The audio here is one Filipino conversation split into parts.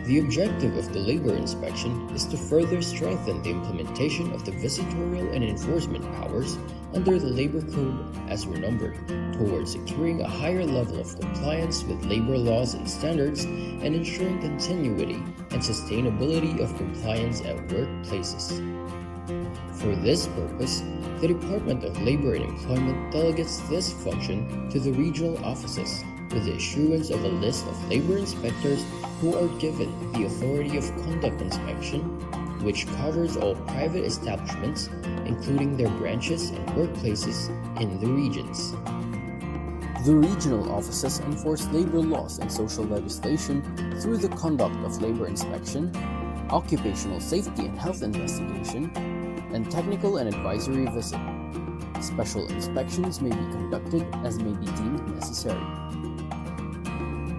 The objective of the labor inspection is to further strengthen the implementation of the visitorial and enforcement powers under the Labor Code as renumbered, towards securing a higher level of compliance with labor laws and standards and ensuring continuity and sustainability of compliance at workplaces. For this purpose, the Department of Labor and Employment delegates this function to the regional offices, with the issuance of a list of labor inspectors who are given the authority of conduct inspection, which covers all private establishments, including their branches and workplaces in the regions. The regional offices enforce labor laws and social legislation through the conduct of labor inspection, occupational safety and health investigation, and technical and advisory visit. Special inspections may be conducted as may be deemed necessary.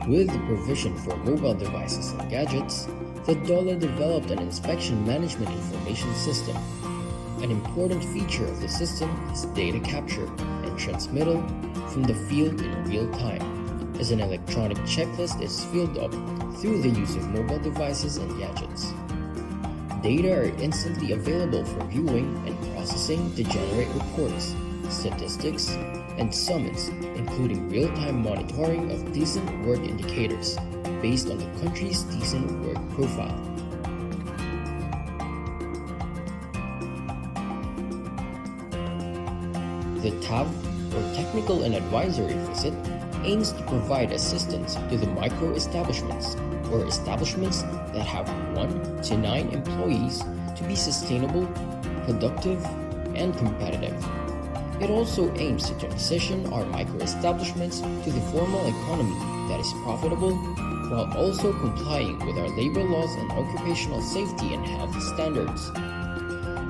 With the provision for mobile devices and gadgets, the DOLE developed an inspection management information system. An important feature of the system is data capture and transmittal from the field in real time, as an electronic checklist is filled up through the use of mobile devices and gadgets. Data are instantly available for viewing and processing to generate reports, statistics, and summons, including real-time monitoring of decent work indicators based on the country's decent work profile. The TAV, or Technical and Advisory Visit, aims to provide assistance to the micro-establishments, or establishments that have 1 to 9 employees, to be sustainable, productive, and competitive. It also aims to transition our micro-establishments to the formal economy that is profitable, while also complying with our labor laws and occupational safety and health standards.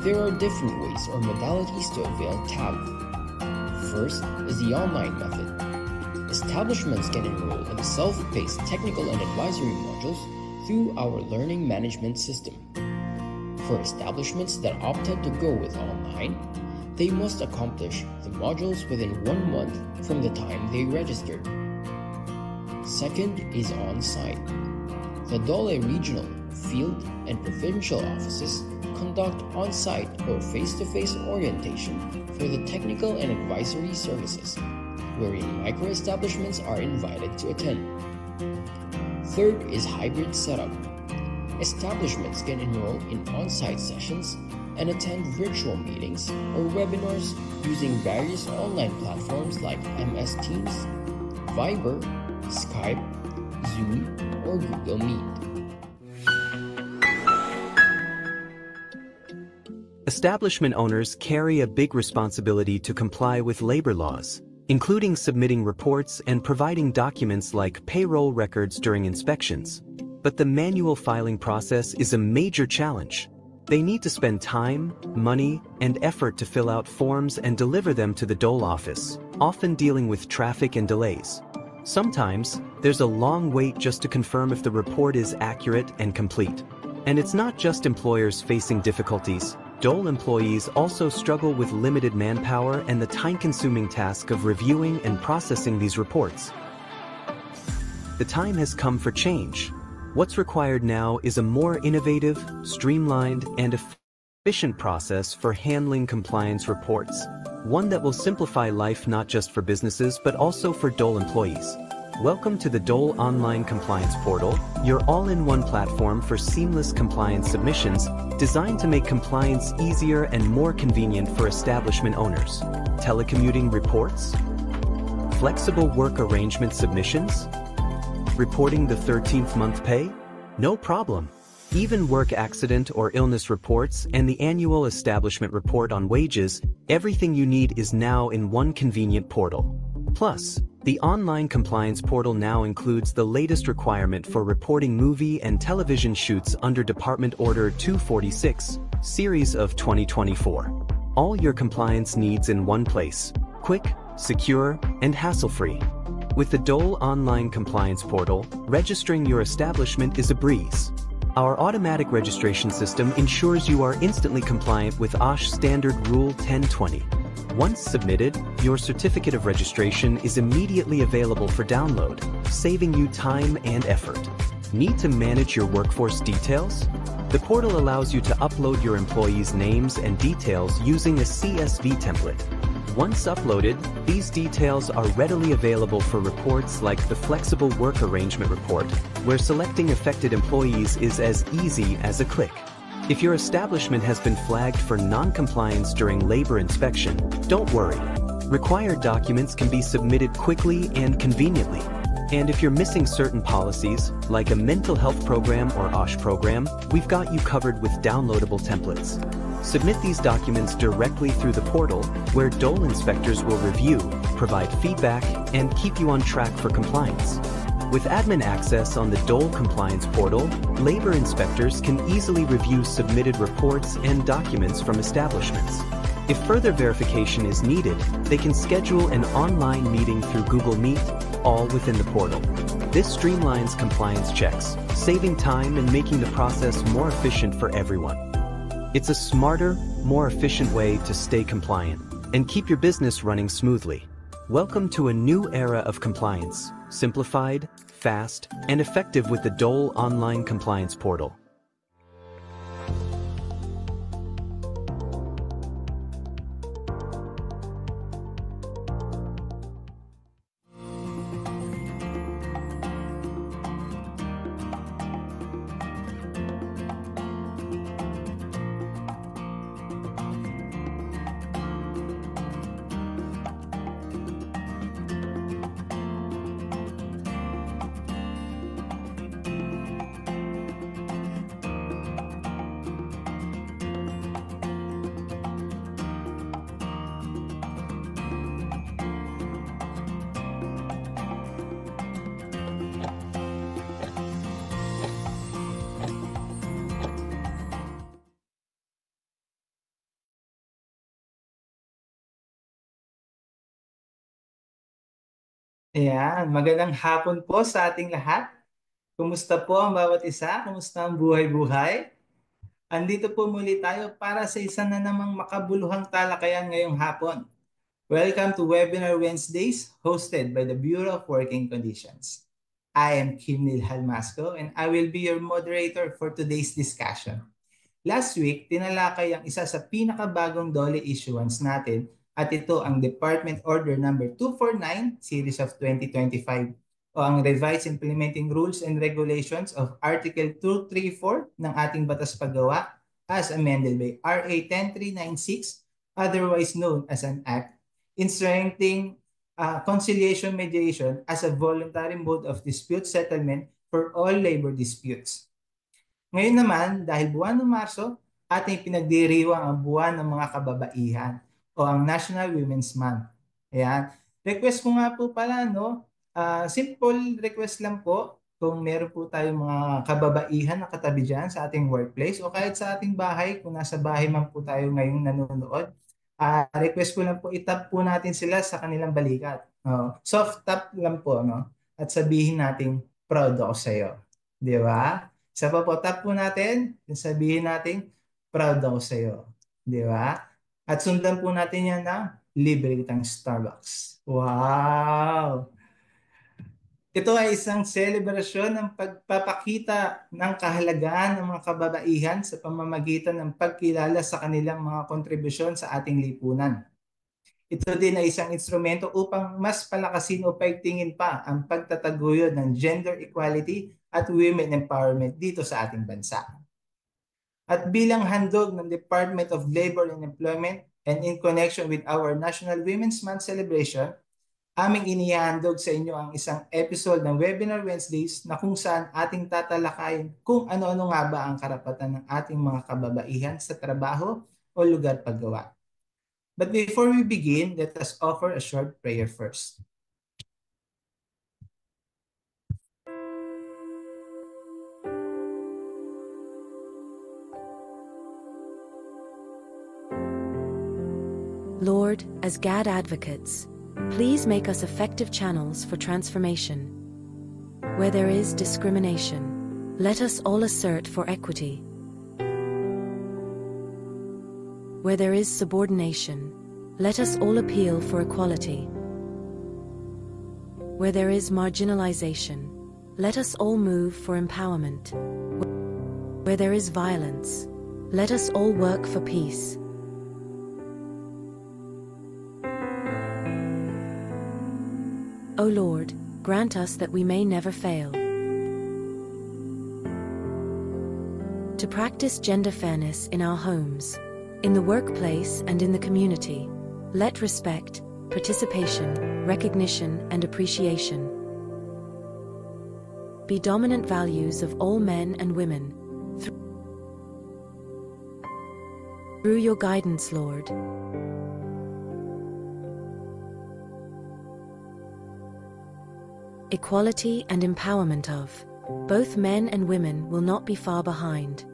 There are different ways or modalities to avail TAV. First is the online method. Establishments can enroll in the self-paced technical and advisory modules through our learning management system. For establishments that opted to go with online, they must accomplish the modules within 1 month from the time they registered. Second is on-site. The DOLE regional, field, and provincial offices conduct on-site or face-to-face orientation for the technical and advisory services, wherein micro-establishments are invited to attend. Third is hybrid setup. Establishments can enroll in on-site sessions and attend virtual meetings or webinars using various online platforms like MS Teams, Viber, Skype, Zoom, or Google Meet. Establishment owners carry a big responsibility to comply with labor laws, including submitting reports and providing documents like payroll records during inspections. But the manual filing process is a major challenge. They need to spend time, money, and effort to fill out forms and deliver them to the DOLE office, often dealing with traffic and delays. Sometimes, there's a long wait just to confirm if the report is accurate and complete. And it's not just employers facing difficulties. DOLE employees also struggle with limited manpower and the time-consuming task of reviewing and processing these reports. The time has come for change. What's required now is a more innovative, streamlined, and efficient process for handling compliance reports, one that will simplify life not just for businesses but also for DOLE employees. Welcome to the DOLE Online Compliance Portal, your all-in-one platform for seamless compliance submissions, designed to make compliance easier and more convenient for establishment owners. Telecommuting reports? Flexible work arrangement submissions? Reporting the 13th month pay? No problem. Even work accident or illness reports and the annual establishment report on wages, everything you need is now in one convenient portal. Plus, the online compliance portal now includes the latest requirement for reporting movie and television shoots under Department Order 246, Series of 2024. All your compliance needs in one place. Quick, secure, and hassle-free. With the DOLE Online Compliance Portal, registering your establishment is a breeze. Our automatic registration system ensures you are instantly compliant with OSH Standard Rule 1020. Once submitted, your certificate of registration is immediately available for download, saving you time and effort. Need to manage your workforce details? The portal allows you to upload your employees' names and details using a CSV template. Once uploaded, these details are readily available for reports like the Flexible Work Arrangement Report, where selecting affected employees is as easy as a click. If your establishment has been flagged for non-compliance during labor inspection, don't worry. Required documents can be submitted quickly and conveniently. And if you're missing certain policies, like a mental health program or OSH program, we've got you covered with downloadable templates. Submit these documents directly through the portal, where DOL inspectors will review, provide feedback, and keep you on track for compliance. With admin access on the DOL compliance portal, labor inspectors can easily review submitted reports and documents from establishments. If further verification is needed, they can schedule an online meeting through Google Meet, all within the portal. This streamlines compliance checks, saving time and making the process more efficient for everyone. It's a smarter, more efficient way to stay compliant and keep your business running smoothly. Welcome to a new era of compliance, simplified, fast, and effective with the DOL Online Compliance Portal. Ayan, magandang hapon po sa ating lahat. Kumusta po ang bawat isa? Kumusta ang buhay-buhay? Andito po muli tayo para sa isa na namang makabuluhang talakayan ngayong hapon. Welcome to Webinar Wednesdays hosted by the Bureau of Working Conditions. I am Kimnil Halmasco and I will be your moderator for today's discussion. Last week, tinalakay ang isa sa pinakabagong DOLE issuance natin at ito ang Department Order number 249 Series of 2025 o ang Revised Implementing Rules and Regulations of Article 234 ng ating Batas Paggawa as amended by RA 10396, otherwise known as an Act, in strengthening conciliation mediation as a voluntary mode of dispute settlement for all labor disputes. Ngayon naman, dahil buwan ng Marso, ating pinagdiriwang ang buwan ng mga kababaihan o ang National Women's Month. Ayan. Request ko nga po pala, no? Simple request lang po kung meron po tayong mga kababaihan na katabi dyan sa ating workplace o kahit sa ating bahay, kung nasa bahay man po tayo ngayong nanonood. Request ko lang po, itap po natin sila sa kanilang balikat. Soft tap lang po, no? At sabihin natin, proud ako sa iyo. Di ba? Isa pa po, tap po natin, sabihin natin, proud ako sa iyo. Di ba? At sundan po natin yan ng libre kitang Starbucks. Wow! Ito ay isang selebrasyon ng pagpapakita ng kahalagahan ng mga kababaihan sa pamamagitan ng pagkilala sa kanilang mga kontribusyon sa ating lipunan. Ito din ay isang instrumento upang mas palakasin o paigtingin pa ang pagtataguyod ng gender equality at women empowerment dito sa ating bansa. At bilang handog ng Department of Labor and Employment and in connection with our National Women's Month celebration, aming inihandog sa inyo ang isang episode ng Webinar Wednesdays na kung saan ating tatalakayin kung ano-ano nga ba ang karapatan ng ating mga kababaihan sa trabaho o lugar paggawa. But before we begin, let us offer a short prayer first. Lord, as GAD advocates, please make us effective channels for transformation. Where there is discrimination, let us all assert for equity. Where there is subordination, let us all appeal for equality. Where there is marginalization, Let us all move for empowerment. Where there is violence, let us all work for peace. O Lord, grant us that we may never fail to practice gender fairness in our homes, in the workplace, and in the community. Let respect, participation, recognition, and appreciation be dominant values of all men and women. Through your guidance, Lord. Equality and empowerment of both men and women will not be far behind.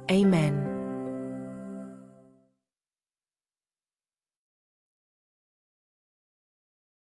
Amen.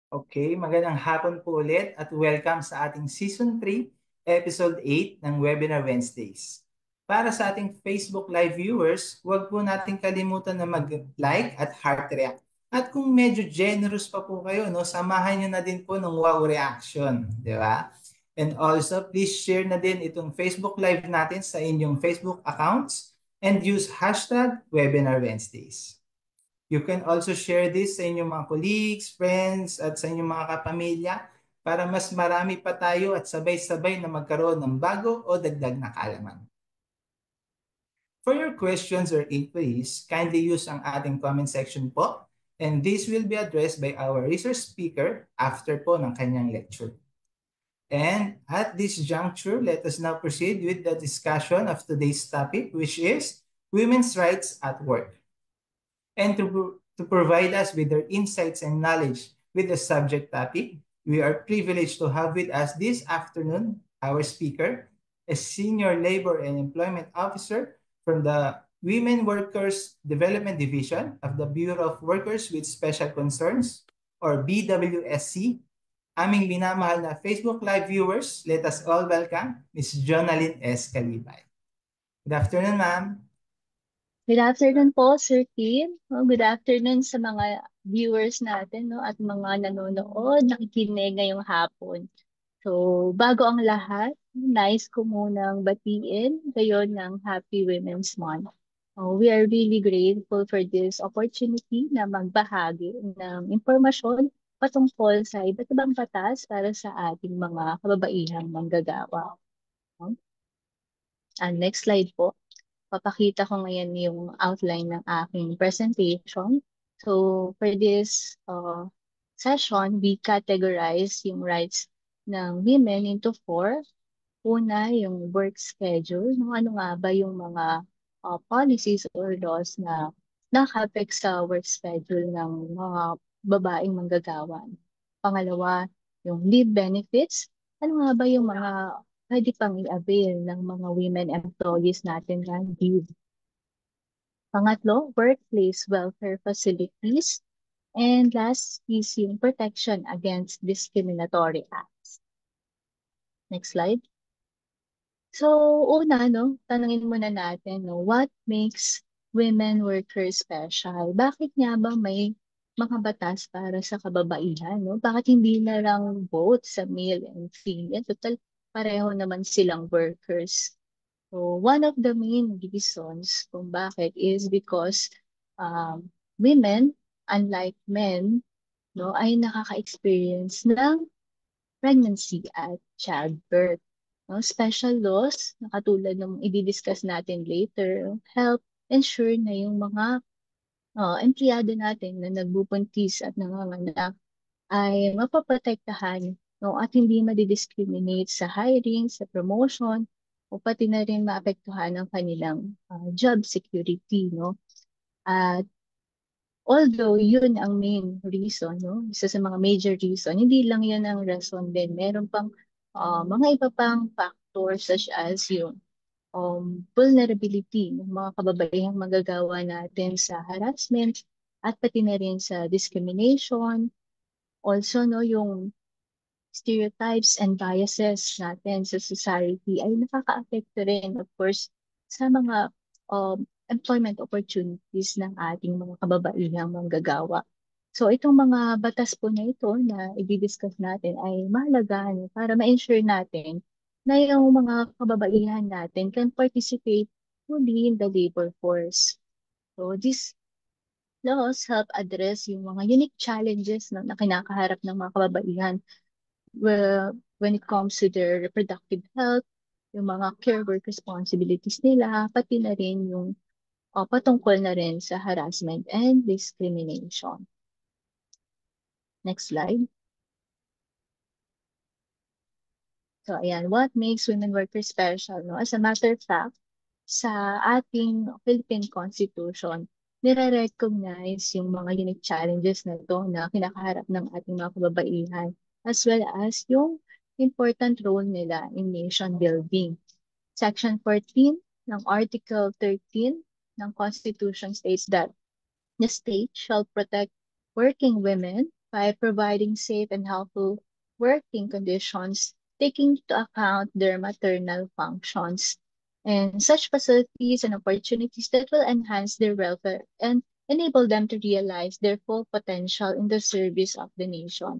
Okay, magandang hapon po ulit at welcome sa ating Season 3, Episode 8 ng Webinar Wednesdays. Para sa ating Facebook Live viewers, huwag po natin kalimutan na mag-like at heart react. At kung medyo generous pa po kayo, no, samahan nyo na din po ng wow reaction, di ba? And also, please share na din itong Facebook Live natin sa inyong Facebook accounts and use hashtag Webinar Wednesdays. You can also share this sa inyong mga colleagues, friends, at sa inyong mga kapamilya para mas marami pa tayo at sabay-sabay na magkaroon ng bago o dagdag na kaalaman. For your questions or inquiries, kindly use ang ating comment section po, and this will be addressed by our resource speaker after po ng kanyang lecture. And at this juncture, let us now proceed with the discussion of today's topic, which is women's rights at work. And to provide us with their insights and knowledge with the subject topic, we are privileged to have with us this afternoon our speaker, a Senior Labor and Employment Officer from the Women Workers Development Division of the Bureau of Workers with Special Concerns, or BWSC. Aming minamahal na Facebook Live viewers, let us all welcome Ms. Jonalyn S. Calibay. Good afternoon, ma'am. Good afternoon po, Sir Kim. Good afternoon sa mga viewers natin, no, at mga nanonood, nakikinig ngayong hapon. So, bago ang lahat, nais ko munang batiin kayo ng Happy Women's Month. We are really grateful for this opportunity na magbahagi ng impormasyon patungkol sa iba't ibang batas para sa ating mga kababaihang manggagawa. Next slide po. Papakita ko ngayon yung outline ng aking presentation. So, for this session, we categorize yung rights ng women into 4. Una, yung work schedule. Ano nga ba yung mga policies or laws na nakaka-affect sa work schedule ng mga babaeng manggagawa. Pangalawa, yung leave benefits. Ano nga ba yung mga pwede pang i-avail ng mga women employees natin na leave. Pangatlo, workplace welfare facilities. And last is yung protection against discriminatory acts. Next slide. So, una, tanungin muna natin, what makes women workers special? Bakit nga ba may mga batas para sa kababaihan? Bakit hindi na lang both sa male and female? Total, pareho naman silang workers. So one of the main reasons kung bakit is because women, unlike men, ay nakaka-experience ng pregnancy at childbirth. Special laws, na katulad ng i-discuss natin later, help ensure na yung mga empleyado natin na nagbubuntis at nanganganak ay mapaprotektahan at hindi madidiscriminate sa hiring, sa promotion, o pati na rin maapektuhan ng kanilang job security. At although yun ang main reason, isa sa mga major reason, hindi lang yan ang rason din. Meron pang mga iba pang factors such as yung vulnerability ng mga kababaihang magagawa natin sa harassment at pati na rin sa discrimination. Also, yung stereotypes and biases natin sa society ay nakaka-apekto rin, of course, sa mga employment opportunities ng ating mga kababaihang manggagawa. So itong mga batas po na ito na i-discuss natin ay mahalaga para ma-ensure natin na yung mga kababaihan natin can participate fully in the labor force. So these laws help address yung mga unique challenges na kinakaharap ng mga kababaihan when it comes to their reproductive health, yung mga care work responsibilities nila, pati na rin yung patungkol na rin sa harassment and discrimination. Next slide. So ayan, what makes women workers special? No? As a matter of fact, sa ating Philippine Constitution, nire-recognize yung mga unique challenges na ito na kinakaharap ng ating mga kababaihan, as well as yung important role nila in nation building. Section 14 ng Article 13 ng Constitution states that the state shall protect working women by providing safe and healthful working conditions, taking into account their maternal functions and such facilities and opportunities that will enhance their welfare and enable them to realize their full potential in the service of the nation.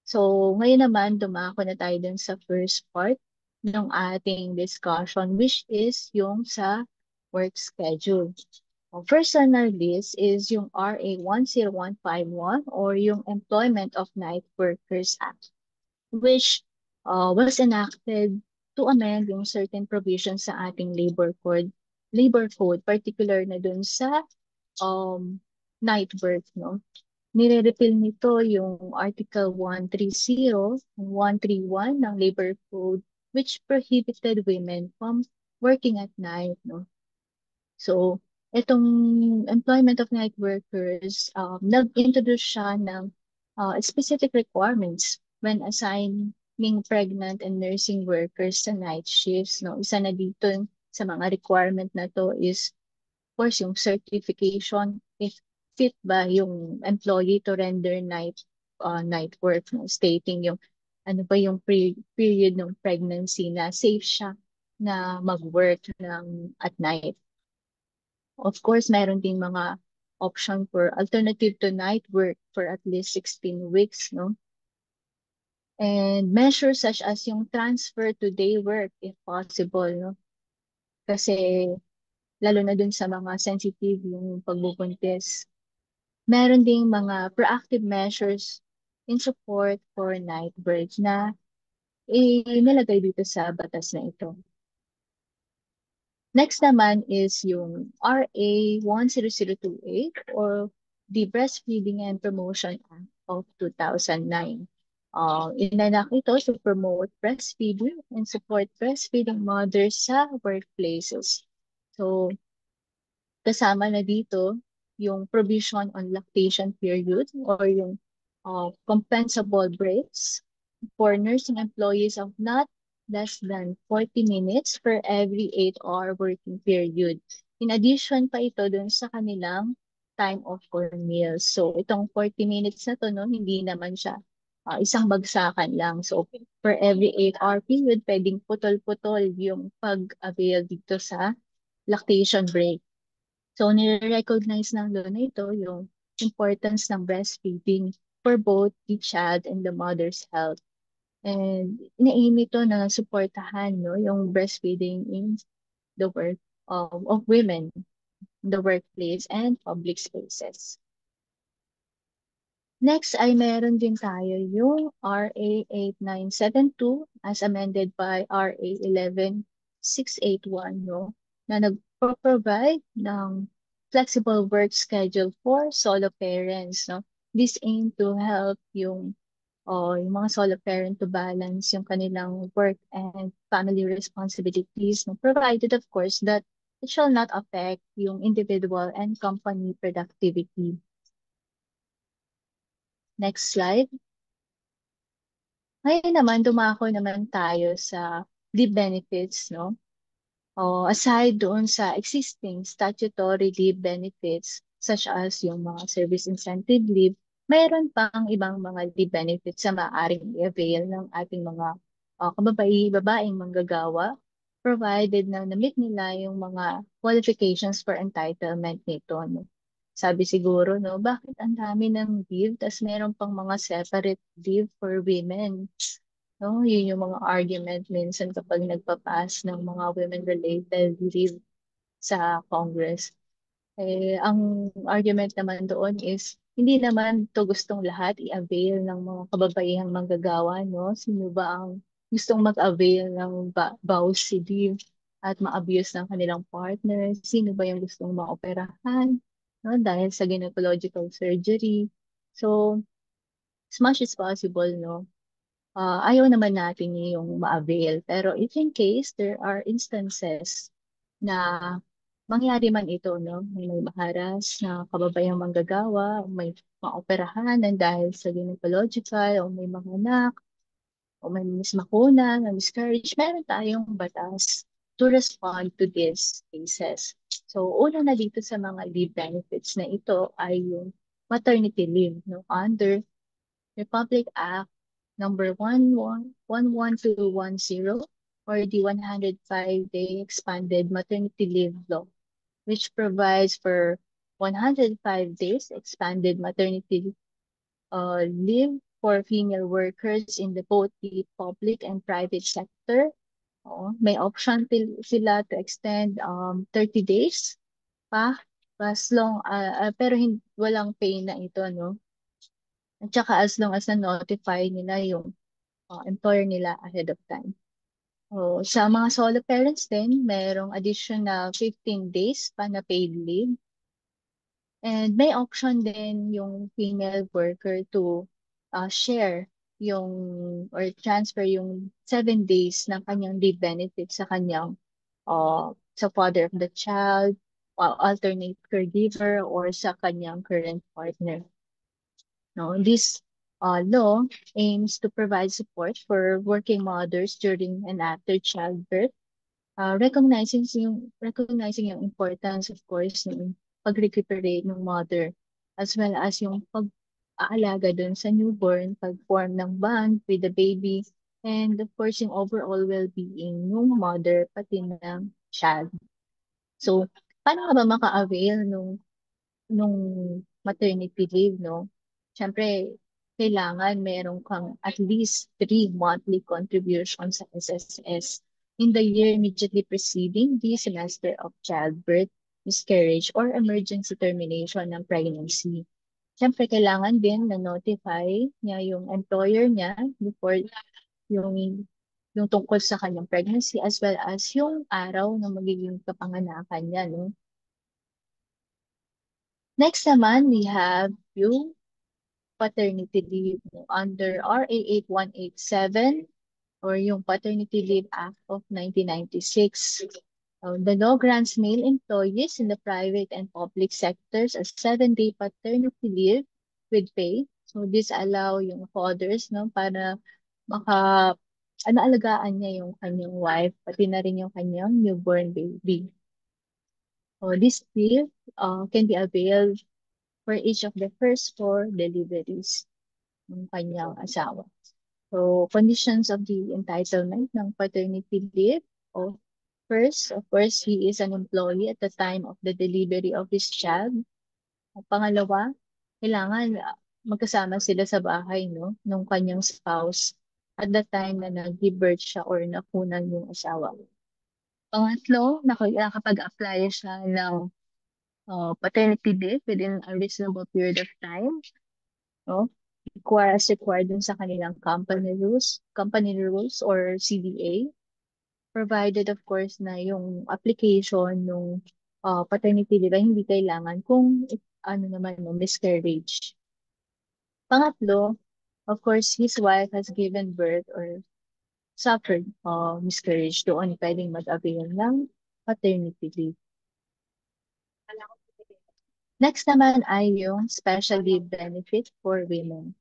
So, ngayon naman, dumako na tayo dun sa first part ng ating discussion, which is yung sa work schedule. First on our list is yung RA 10151 or yung Employment of Night Workers Act, which was enacted to amend yung certain provisions sa ating labor code, particular na dun sa night work, no? Nire-repeal nito yung Article 130 and 131 ng Labor Code, which prohibited women from working at night, no? So, itong Employment of Night Workers, nag-introduce siya ng specific requirements when assigning pregnant and nursing workers sa night shifts, no? Isa na dito sa mga requirement na to is, of course, yung certification if fit ba yung employee to render night work, no? Stating yung ano ba yung period ng pregnancy na safe siya na mag-work at night. Of course, mayroon ding mga option for alternative to night work for at least 16 weeks, no? And measures such as yung transfer to day work if possible, no? Kasi lalo na dun sa mga sensitive yung pagbubuntis. Meron ding mga proactive measures in support for night birds na inilagay dito sa batas na ito. Next naman is yung RA 10028 or the Breastfeeding and Promotion Act of 2009. Inanak ito to promote breastfeeding and support breastfeeding mothers sa workplaces. So, kasama na dito yung provision on lactation period or yung compensable breaks for nursing employees of not less than 40 minutes per every 8-hour working period. In addition pa ito dun sa kanilang time off for meals. So itong 40 minutes na to, no, hindi naman siya isang bagsakan lang. So per every 8-hour period, pwedeng putol-putol yung pag-avail dito sa lactation break. So nire-recognize ng law na ito yung importance ng breastfeeding for both the child and the mother's health. And ina-aim ito na suportahan, no, yung breastfeeding in the work of women in the workplace and public spaces. Next ay meron din tayo yung RA 8972 as amended by RA 11681, no, na nagpo-provide ng flexible work schedule for solo parents, no. This aim to help yung mga solo parent to balance yung kanilang work and family responsibilities, no, provided of course that it shall not affect yung individual and company productivity. Next slide. Ngayon naman, dumako naman tayo sa leave benefits, no? Aside doon sa existing statutory leave benefits such as yung mga service incentive leave, mayroon pang ibang mga leave benefits na maaaring i-avail ng ating mga babaeng manggagawa provided na na-meet nila yung mga qualifications for entitlement nito. No? sabi siguro, no, bakit ang dami ng leave, tas meron pang mga separate leave for women? No, yun yung mga argument minsan kapag nagpapass ng mga women-related leave sa Congress. Eh, ang argument naman doon is, hindi naman to gustong lahat i-avail ng mga kababaihang manggagawa, no? Sino ba ang gustong mag-avail ng bawsi leave at ma-abuse ng kanilang partner? Sino ba yung gustong maoperahan, no? Dahil sa gynecological surgery. So, as much as possible, no? Ayaw naman natin yung ma-avail. Pero if in case there are instances na mangyari man ito, no? May maharas na kababayang manggagawa, o may maoperahan ng dahil sa gynecological, o may mga anak, o may mismakuna, na miscarriage, meron tayong batas to respond to these cases. So, una na dito sa mga leave benefits na ito ay yung maternity leave, no? Under Republic Act number 11210 or the 105-day expanded maternity leave law, which provides for 105 days expanded maternity leave for female workers in both the public and private sector. May option sila to extend 30 days pa as long pero walang pay na ito, no? At saka as long as na-notify nila yung employer nila ahead of time. Sa mga solo parents din, merong additional 15 days pa na paid leave. And may option din yung female worker to share yung or transfer yung 7 days ng kanyang leave benefit sa kanyang sa father of the child, alternate caregiver, or sa kanyang current partner. No, this law aims to provide support for working mothers during and after childbirth, recognizing yung importance, of course, ng pag-recuperate ng mother, as well as yung pag-aalaga dun sa newborn, pag-form ng bond with the baby, and of course, yung overall well-being ng mother, pati ng child. So, paano ka ba maka-avail nung maternity leave, no? Siyempre, kailangan meron kang at least 3 monthly contributions sa SSS in the year immediately preceding the semester of childbirth, miscarriage, or emergency termination ng pregnancy. Siyempre, kailangan din na notify niya yung employer niya before yung yung tungkol sa kanyang pregnancy as well as yung araw na magiging kapanganakan niya, no? Next naman, we have yung paternity leave under RA 8187 or yung Paternity Leave Act of 1996. The law grants male employees in the private and public sectors a 7-day paternity leave with pay. So this allow yung fathers, no, para alagaan niya yung kanyang wife, pati na rin yung kanyang newborn baby. So this leave can be availed for each of the first 4 deliveries ng kanyang asawa. So, conditions of the entitlement ng paternity leave. First, of course, he is an employee at the time of the delivery of his child. Pangalawa, kailangan magkasama sila sa bahay, no, nung kanyang spouse at the time na nag-give birth siya or nakunan yung asawa. Pangatlo, nakapag-apply siya ng paternity leave within a reasonable period of time, no? Required dun sa kanilang company rules or CDA, provided of course na yung application ng paternity leave ay hindi kailangan kung miscarriage. Pangatlo, of course, his wife has given birth or suffered miscarriage, doon pwedeng mag-avail ng paternity leave. Next naman ay yung special leave benefit for women.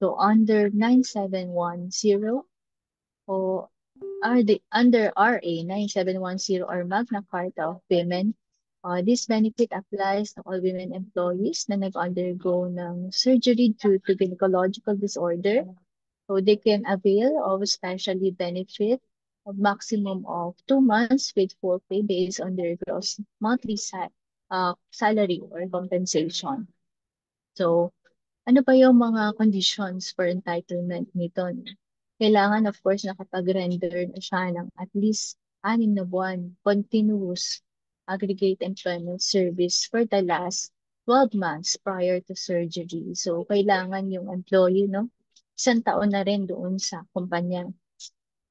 So under 9710 o under RA 9710 or Magna Carta of Women, this benefit applies to all women employees na nag-undergo ng surgery due to gynecological disorder. So they can avail of special leave benefit of maximum of 2 months with full pay based on their gross monthly salary or compensation. So, ano ba yung mga conditions for entitlement nito? Kailangan, of course, nakapag-render na siya ng at least 6 na buwan continuous aggregate employment service for the last 12 months prior to surgery. So, kailangan yung employee, no, 1 taon na rin doon sa kumpanya.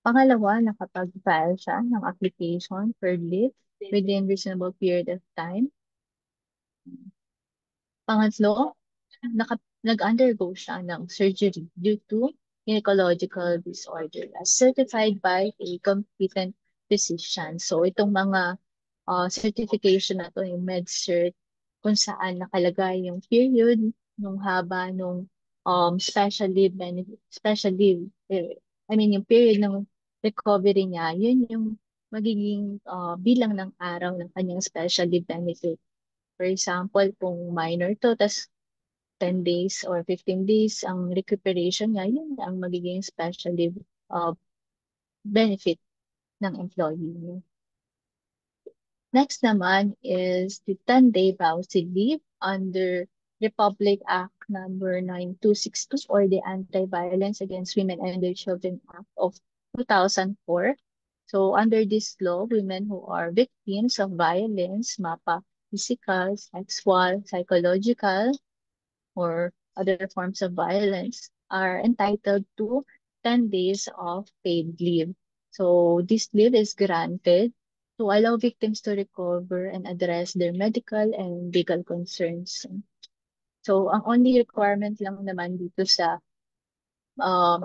Pangalawa, nakapag-file siya ng application for leave within reasonable period of time. Pangatlo, nag-undergo siya ng surgery due to gynecological disorder as certified by a competent physician. So itong mga certification na to, yung MedCert, kung saan nakalagay yung period, nung haba, nung special leave, yung period ng recovery niya, yun yung magiging bilang ng araw ng kanyang special leave benefit. For example, kung minor to, tas 10 days or 15 days ang recuperation niya, yun ang magiging special leave benefit ng employee. Next naman is the 10-day VAUSI leave under Republic Act number 9262 or the Anti-Violence Against Women and Their Children Act of 2004. So under this law, women who are victims of violence, mapa physical, sexual, psychological, or other forms of violence are entitled to 10 days of paid leave. So this leave is granted to allow victims to recover and address their medical and legal concerns. So ang only requirement lang naman dito sa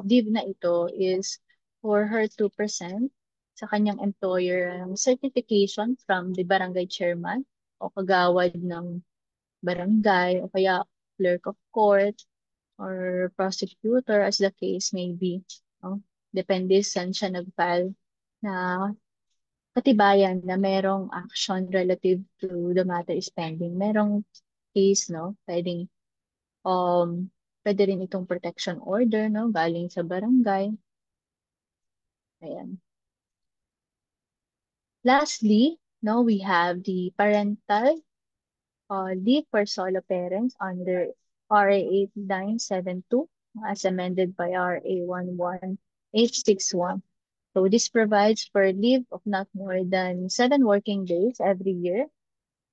leave na ito is for her to present sa kanyang employer ang certification from the barangay chairman o kagawad ng barangay o kaya clerk of court or prosecutor as the case may be. No? Depende saan siya nag-file na katibayan na merong action relative to the matter is pending. Merong case, no? Pwede rin itong protection order, no? Galing sa barangay. Ayan. Lastly, no, we have the parental leave for solo parents under RA 8972 as amended by RA 11861. So this provides for leave of not more than 7 working days every year.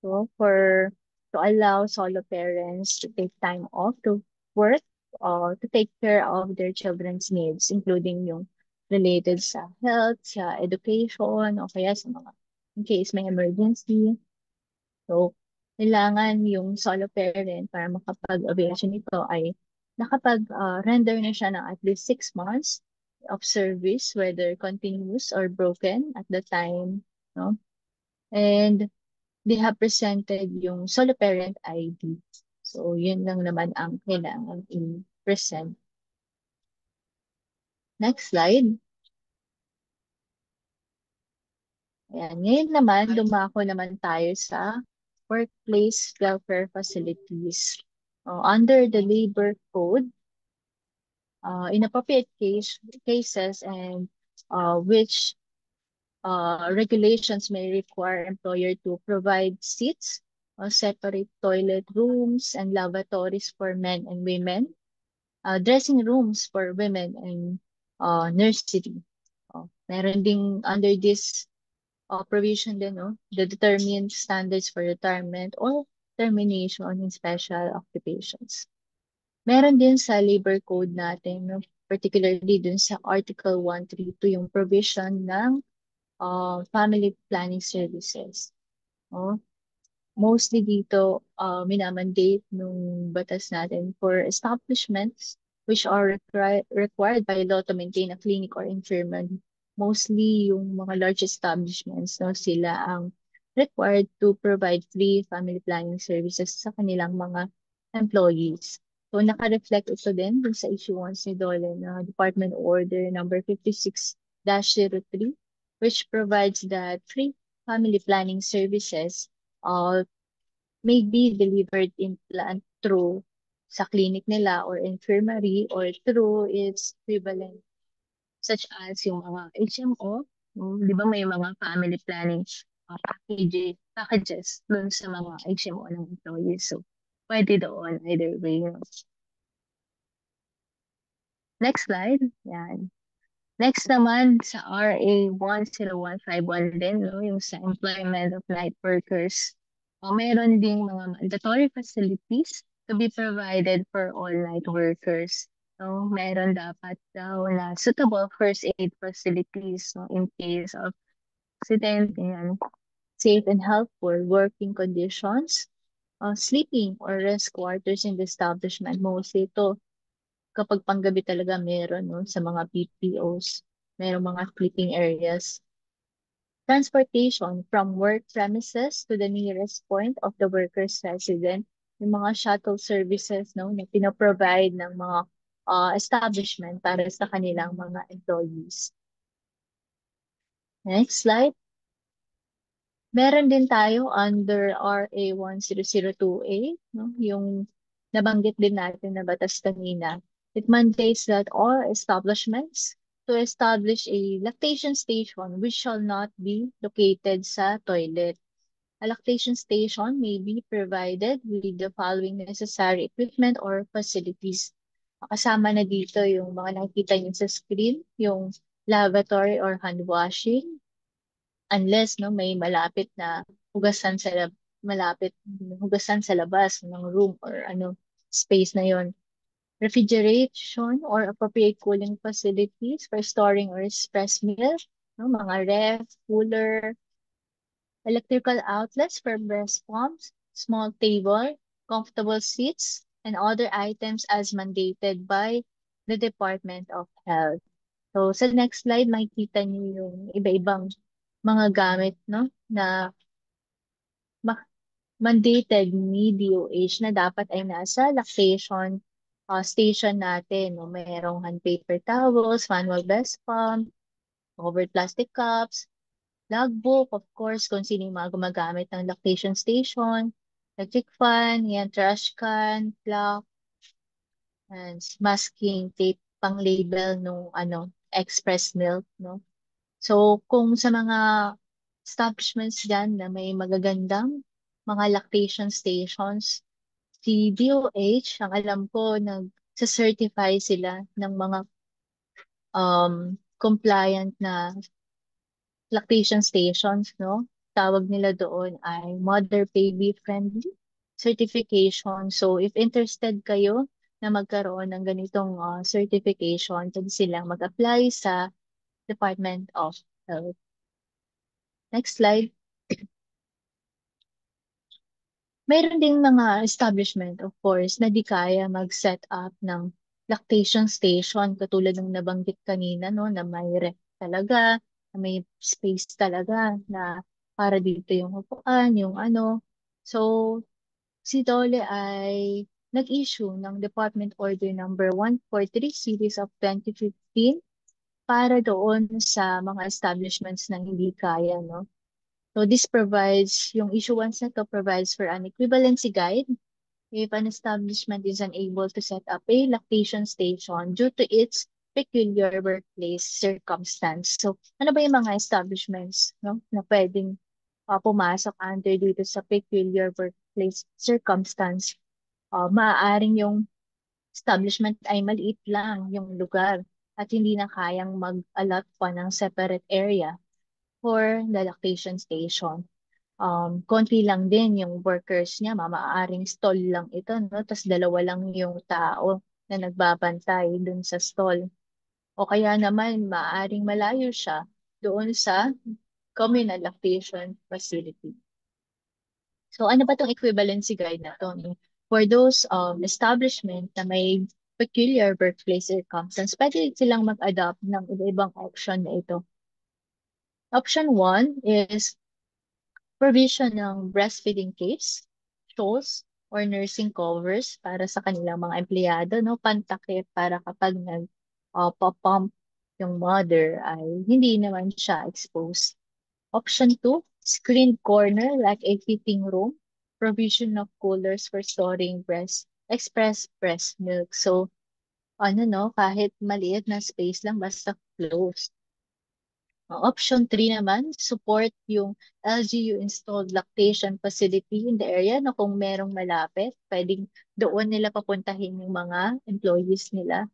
So to allow solo parents to take time off to work or to take care of their children's needs, including yung related sa health, sa education, o kaya sa mga in case may emergency. So, kailangan yung solo parent para makapag-avail siya nito ay nakapag-render na siya ng at least 6 months of service, whether continuous or broken at the time, no? And they have presented yung solo parent ID. So, yun lang naman ang kailangan i-present. Next slide. Ayan. Ngayon naman, dumako naman tayo sa workplace welfare facilities. Under the labor code, inappropriate cases and which regulations may require employer to provide seats, separate toilet rooms and lavatories for men and women, dressing rooms for women and nursery. Meron ding under this provision din, no, the determined standards for retirement or termination in special occupations. Meron din sa labor code natin, no, particularly dun sa Article 132, yung provision ng family planning services. No? Mostly dito, minamandate nung batas natin for establishments which are required by law to maintain a clinic or infirmary. Mostly yung mga large establishments, no, sila ang required to provide free family planning services sa kanilang mga employees. So naka-reflect ito din dun sa issuance ni DOLE na Department Order number 56-03, which provides that free family planning services may be delivered in plant through sa clinic nila or infirmary or through its equivalent such as yung mga HMO, di ba may mga family planning packages dun sa mga HMO ng employees. So, pwede doon either way. Next slide. Yan. Next naman sa RA 10151 din, no, yung sa employment of night workers. Meron ding mga mandatory facilities to be provided for all night workers. So, meron dapat daw na suitable first aid facilities, no, in case of accident, yan. Safe and helpful working conditions, sleeping or rest quarters in the establishment. Mostly ito kapag panggabi talaga meron, no, sa mga PPOs, merong mga sleeping areas. Transportation from work premises to the nearest point of the worker's residence. Yung mga shuttle services, no, na pinaprovide ng mga establishment para sa kanilang mga employees. Next slide. Meron din tayo under RA 1002A, no, yung nabanggit din natin na batas kanina. It mandates that all establishments to establish a lactation station which shall not be located sa toilet. A lactation station may be provided with the following necessary equipment or facilities. Kasama na dito yung mga nakikita niyo sa screen, yung lavatory or hand washing, unless no may malapit na hugasan sa malapit hugasan sa labas ng room or ano space na yon. Refrigeration or appropriate cooling facilities for storing or express meals, no, mga ref, cooler, electrical outlets for breast pumps, small table, comfortable seats, and other items as mandated by the Department of Health. So sa next slide, makikita niyo yung iba-ibang mga gamit, no, na mandated ni DOH na dapat ay nasa lactation station natin. No? Mayroong hand paper towels, manual breast pump, covered plastic cups, logbook, of course, kung sino yung mga gumagamit ng lactation station, electric fan, yan, trash can, clock, and masking tape pang label nung express milk, no? So, kung sa mga establishments dyan na may magagandang mga lactation stations, si DOH, ang alam ko, nag-certify sila ng mga compliant na lactation stations, no? Tawag nila doon ay Mother Baby Friendly certification. So, if interested kayo na magkaroon ng ganitong certification, pwede silang mag-apply sa Department of Health. Next slide. Mayroon ding mga establishment, of course, na di kaya mag-set up ng lactation station katulad ng nabanggit kanina, no, na may ref talaga, na may space talaga na para dito yung upuan, yung ano. So, si Dole ay nag-issue ng Department Order number 143 series of 2015 para doon sa mga establishments na hindi kaya, no? So this provides, yung issuance na to provides for an equivalency guide if an establishment is unable to set up a lactation station due to its peculiar workplace circumstance. So ano ba yung mga establishments, no, na pwedeng pumasok under dito sa peculiar workplace circumstance? Maaaring yung establishment ay maliit lang yung lugar at hindi na kayang mag-allot pa ng separate area for the lactation station. Konti lang din yung workers niya, maaaring stall lang ito, no? Tapos dalawa lang yung tao na nagbabantay dun sa stall. O kaya naman, maaaring malayo siya doon sa communal lactation facility. So ano ba itong equivalency guide na to? No? For those establishment na may peculiar workplace circumstance, pwede silang mag-adopt ng iba-ibang option na ito. Option 1 is provision ng breastfeeding case, shawls, or nursing covers para sa kanilang mga empleyado, no? Pantakip para kapag nag-pump yung mother ay hindi naman siya exposed. Option 2, screened corner like a fitting room, provision of coolers for storing express breast milk. So, no, kahit maliit na space lang, basta closed. Option 3 naman, support yung LGU installed lactation facility in the area na kung merong malapit, pwedeng doon nila papuntahin yung mga employees nila.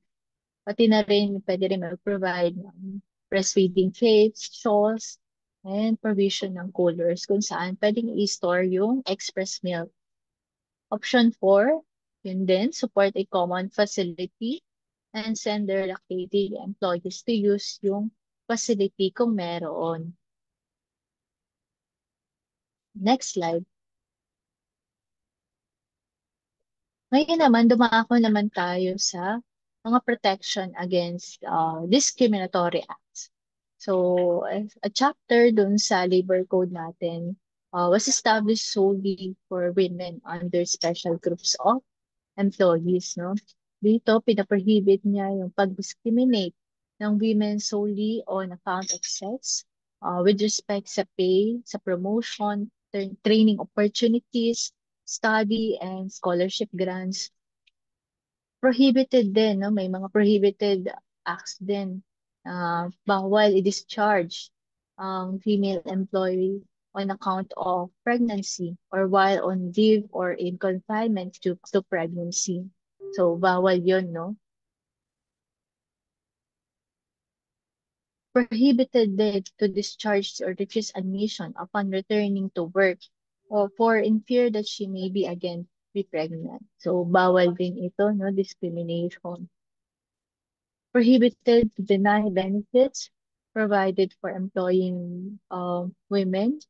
Pati na rin, pwede rin mag-provide ng breastfeeding cakes, shawls, and provision ng coolers kung saan pwedeng i-store yung express milk. Option 4, yun din, support a common facility and send their lactating employees to use yung facility kung meron. Next slide. Ngayon naman, dumako naman tayo sa mga protection against discriminatory acts. So, a chapter dun sa labor code natin was established solely for women under special groups of employees, no? Dito, pinaprohibit niya yung pag-discriminate ng women solely on account of sex, with respect sa pay, sa promotion, training opportunities, study, and scholarship grants. Prohibited din, no? May mga prohibited acts din. Bawal i-discharge ang female employee on account of pregnancy or while on leave or in confinement due to pregnancy. So, bawal yun, no? Prohibited din to discharge or refuse admission upon returning to work or for in fear that she may be again be pregnant. So, bawal din ito, no? Discrimination. Prohibited to deny benefits provided for employing women.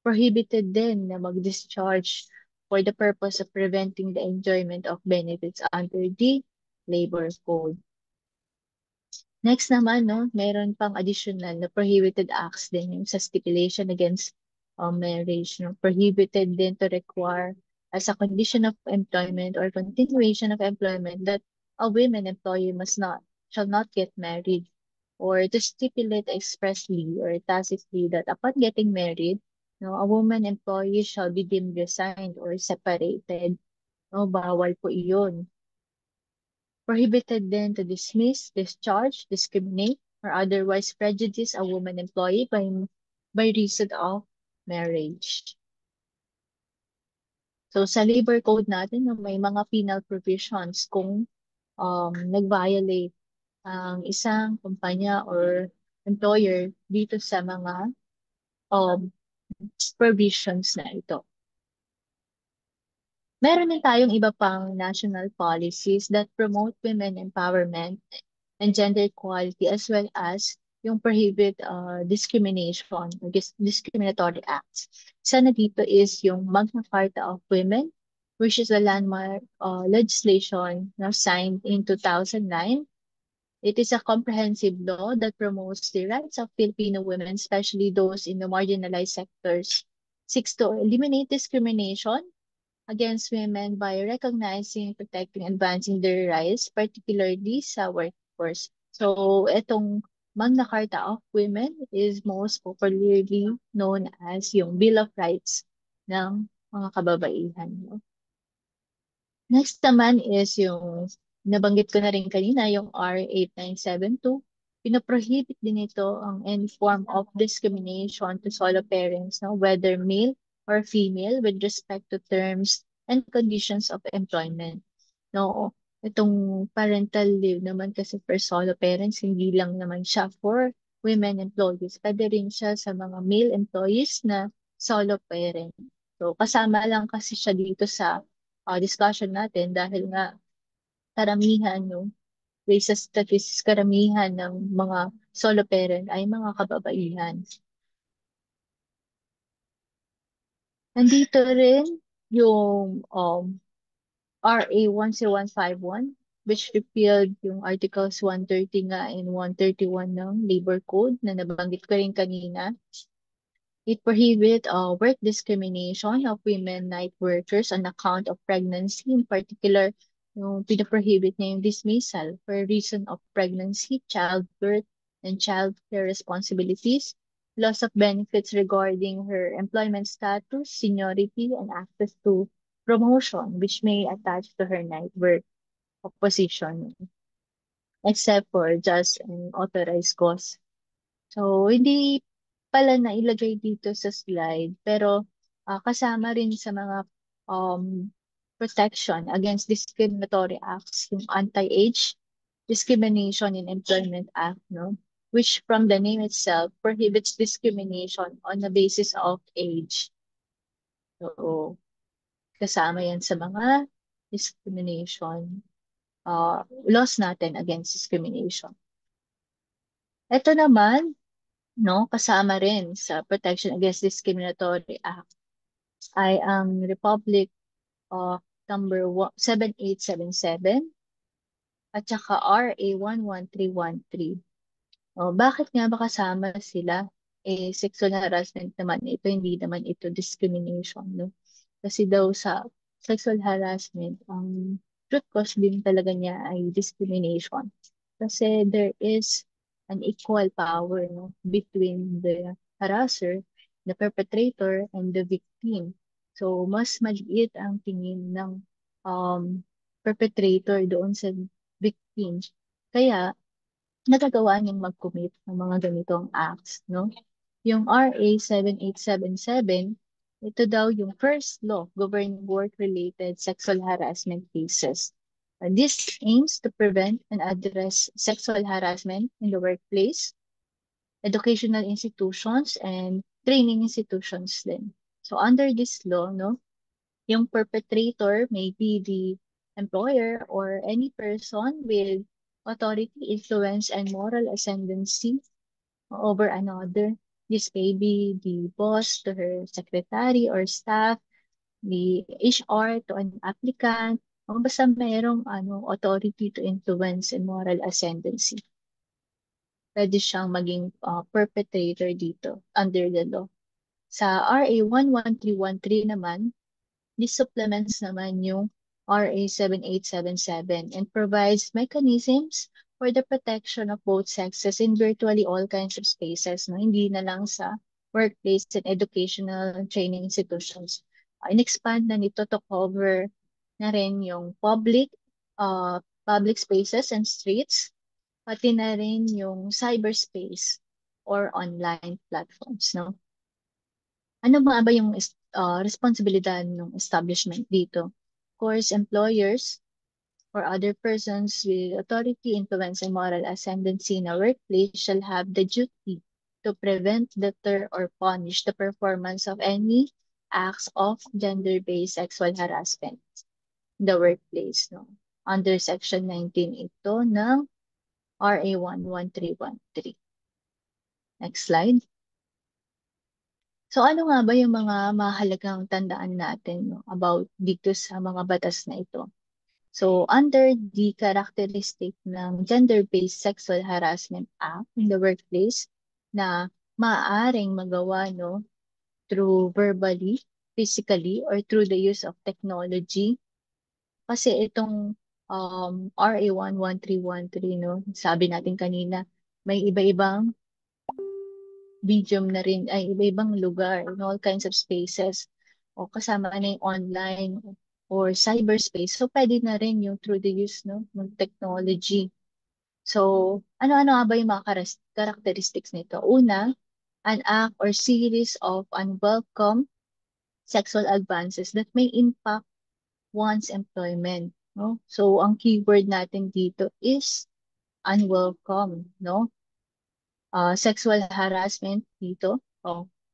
Prohibited din na mag-discharge for the purpose of preventing the enjoyment of benefits under the labor code. Next naman, no, meron pang additional na prohibited acts din yung sa stipulation against marriage. No? Prohibited din to require as a condition of employment or continuation of employment that a women employee shall not get married, or to stipulate expressly or tacitly that upon getting married, no, a woman employee shall be deemed resigned or separated. No, bawal po iyon. Prohibited then to dismiss, discharge, discriminate, or otherwise prejudice a woman employee by reason of marriage. So sa labor code natin, may mga penal provisions kung nag-violate ang isang kumpanya or employer dito sa mga provisions na ito. Meron din tayong iba pang national policies that promote women empowerment and gender equality as well as yung prohibit discrimination or discriminatory acts. Isa na dito is yung Magna Carta of Women, which is a landmark legislation na signed in 2009. It is a comprehensive law that promotes the rights of Filipino women, especially those in the marginalized sectors, seeks to eliminate discrimination against women by recognizing, protecting, advancing their rights, particularly sa workforce. So, itong Magna Carta of Women is most popularly known as yung Bill of Rights ng mga kababaihan. No? Next naman is yung nabanggit ko na rin kanina, yung R8972. Pinoprohibit din ito ang any form of discrimination to solo parents, no? Whether male or female with respect to terms and conditions of employment. No, itong parental leave naman kasi for solo parents, hindi lang naman siya for women employees. Pwede rin siya sa mga male employees na solo parent. So, kasama lang kasi siya dito sa discussion natin dahil nga karamihan yung based sa statistics, karamihan ng mga solo parent ay mga kababaihan. Nandito rin yung RA 10151 which repealed yung Articles 130 nga and 131 ng Labor Code na nabanggit ko rin kanina. It prohibit work discrimination of women night workers on account of pregnancy. In particular, yung pinaprohibit na yung dismissal for reason of pregnancy, childbirth, and childcare responsibilities, loss of benefits regarding her employment status, seniority, and access to promotion, which may attach to her night work position, except for just an authorized cause. So, hindi pala nailagay dito sa slide, pero kasama rin sa mga um, protection against discriminatory acts, yung Anti-Age Discrimination in Employment Act, no? Which from the name itself prohibits discrimination on the basis of age. So, kasama yan sa mga discrimination laws natin against discrimination. Ito naman, no, kasama rin sa Protection Against Discriminatory Act ay ang Republic number 7877 at saka RA 11313. Bakit nga ba kasama sila? Sexual harassment naman ito, hindi naman ito discrimination, no? Kasi daw sa sexual harassment, ang root cause din talaga niya ay discrimination. Kasi there is an equal power, no, between the harasser, the perpetrator, and the victim. So, mas maliit ang tingin ng perpetrator doon sa victim. Kaya, nagagawa niyang mag-commit ng mga ganitong acts, no? Yung RA 7877, ito daw yung first law governing work-related sexual harassment cases. This aims to prevent and address sexual harassment in the workplace, educational institutions, and training institutions din. So under this law, no, yung perpetrator may be the employer or any person with authority, influence, and moral ascendancy over another. This may be the boss to her secretary or staff, the HR to an applicant, o basta mayroong authority to influence and moral ascendancy. Pwede siyang maging perpetrator dito under the law. Sa RA 11313 naman, this supplements naman yung RA 7877 and provides mechanisms for the protection of both sexes in virtually all kinds of spaces, no? Hindi na lang sa workplace and educational and training institutions. In-expand na nito to cover na rin yung public spaces and streets, pati na rin yung cyberspace or online platforms, no? Ano ba yung responsibilidad ng establishment dito? Of course, employers or other persons with authority, influence, and moral ascendancy in a workplace shall have the duty to prevent, deter, or punish the performance of any acts of gender-based sexual harassment in the workplace, no? Under Section 19 ito ng RA 11313. Next slide. So ano nga ba yung mga mahalagang tandaan natin, no, about dito sa mga batas na ito? So under the characteristic ng Gender-Based Sexual Harassment Act in the workplace na maaaring magawa, no, through verbally, physically, or through the use of technology. Kasi itong RA 11313, no, sabi natin kanina, may iba-ibang medium na rin, ay iba-ibang lugar, in all kinds of spaces. O kasama na yung online or cyberspace. So, pwede na rin yung through the use, no, ng technology. So, ano-ano nga ba yung mga characteristics nito? Una, an act or series of unwelcome sexual advances that may impact one's employment, no? So, ang keyword natin dito is unwelcome, no? Sexual harassment dito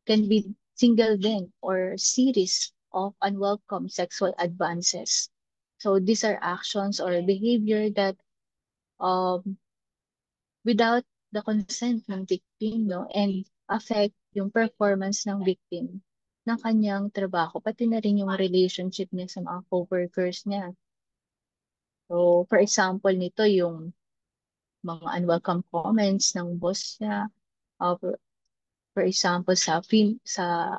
can be single din or series of unwelcome sexual advances. So these are actions or behavior that without the consent ng victim, no, and affect yung performance ng victim ng kanyang trabaho, pati na rin yung relationship niya sa mga co-workers niya. So for example nito yung mga unwelcome comments ng boss niya, for example, sa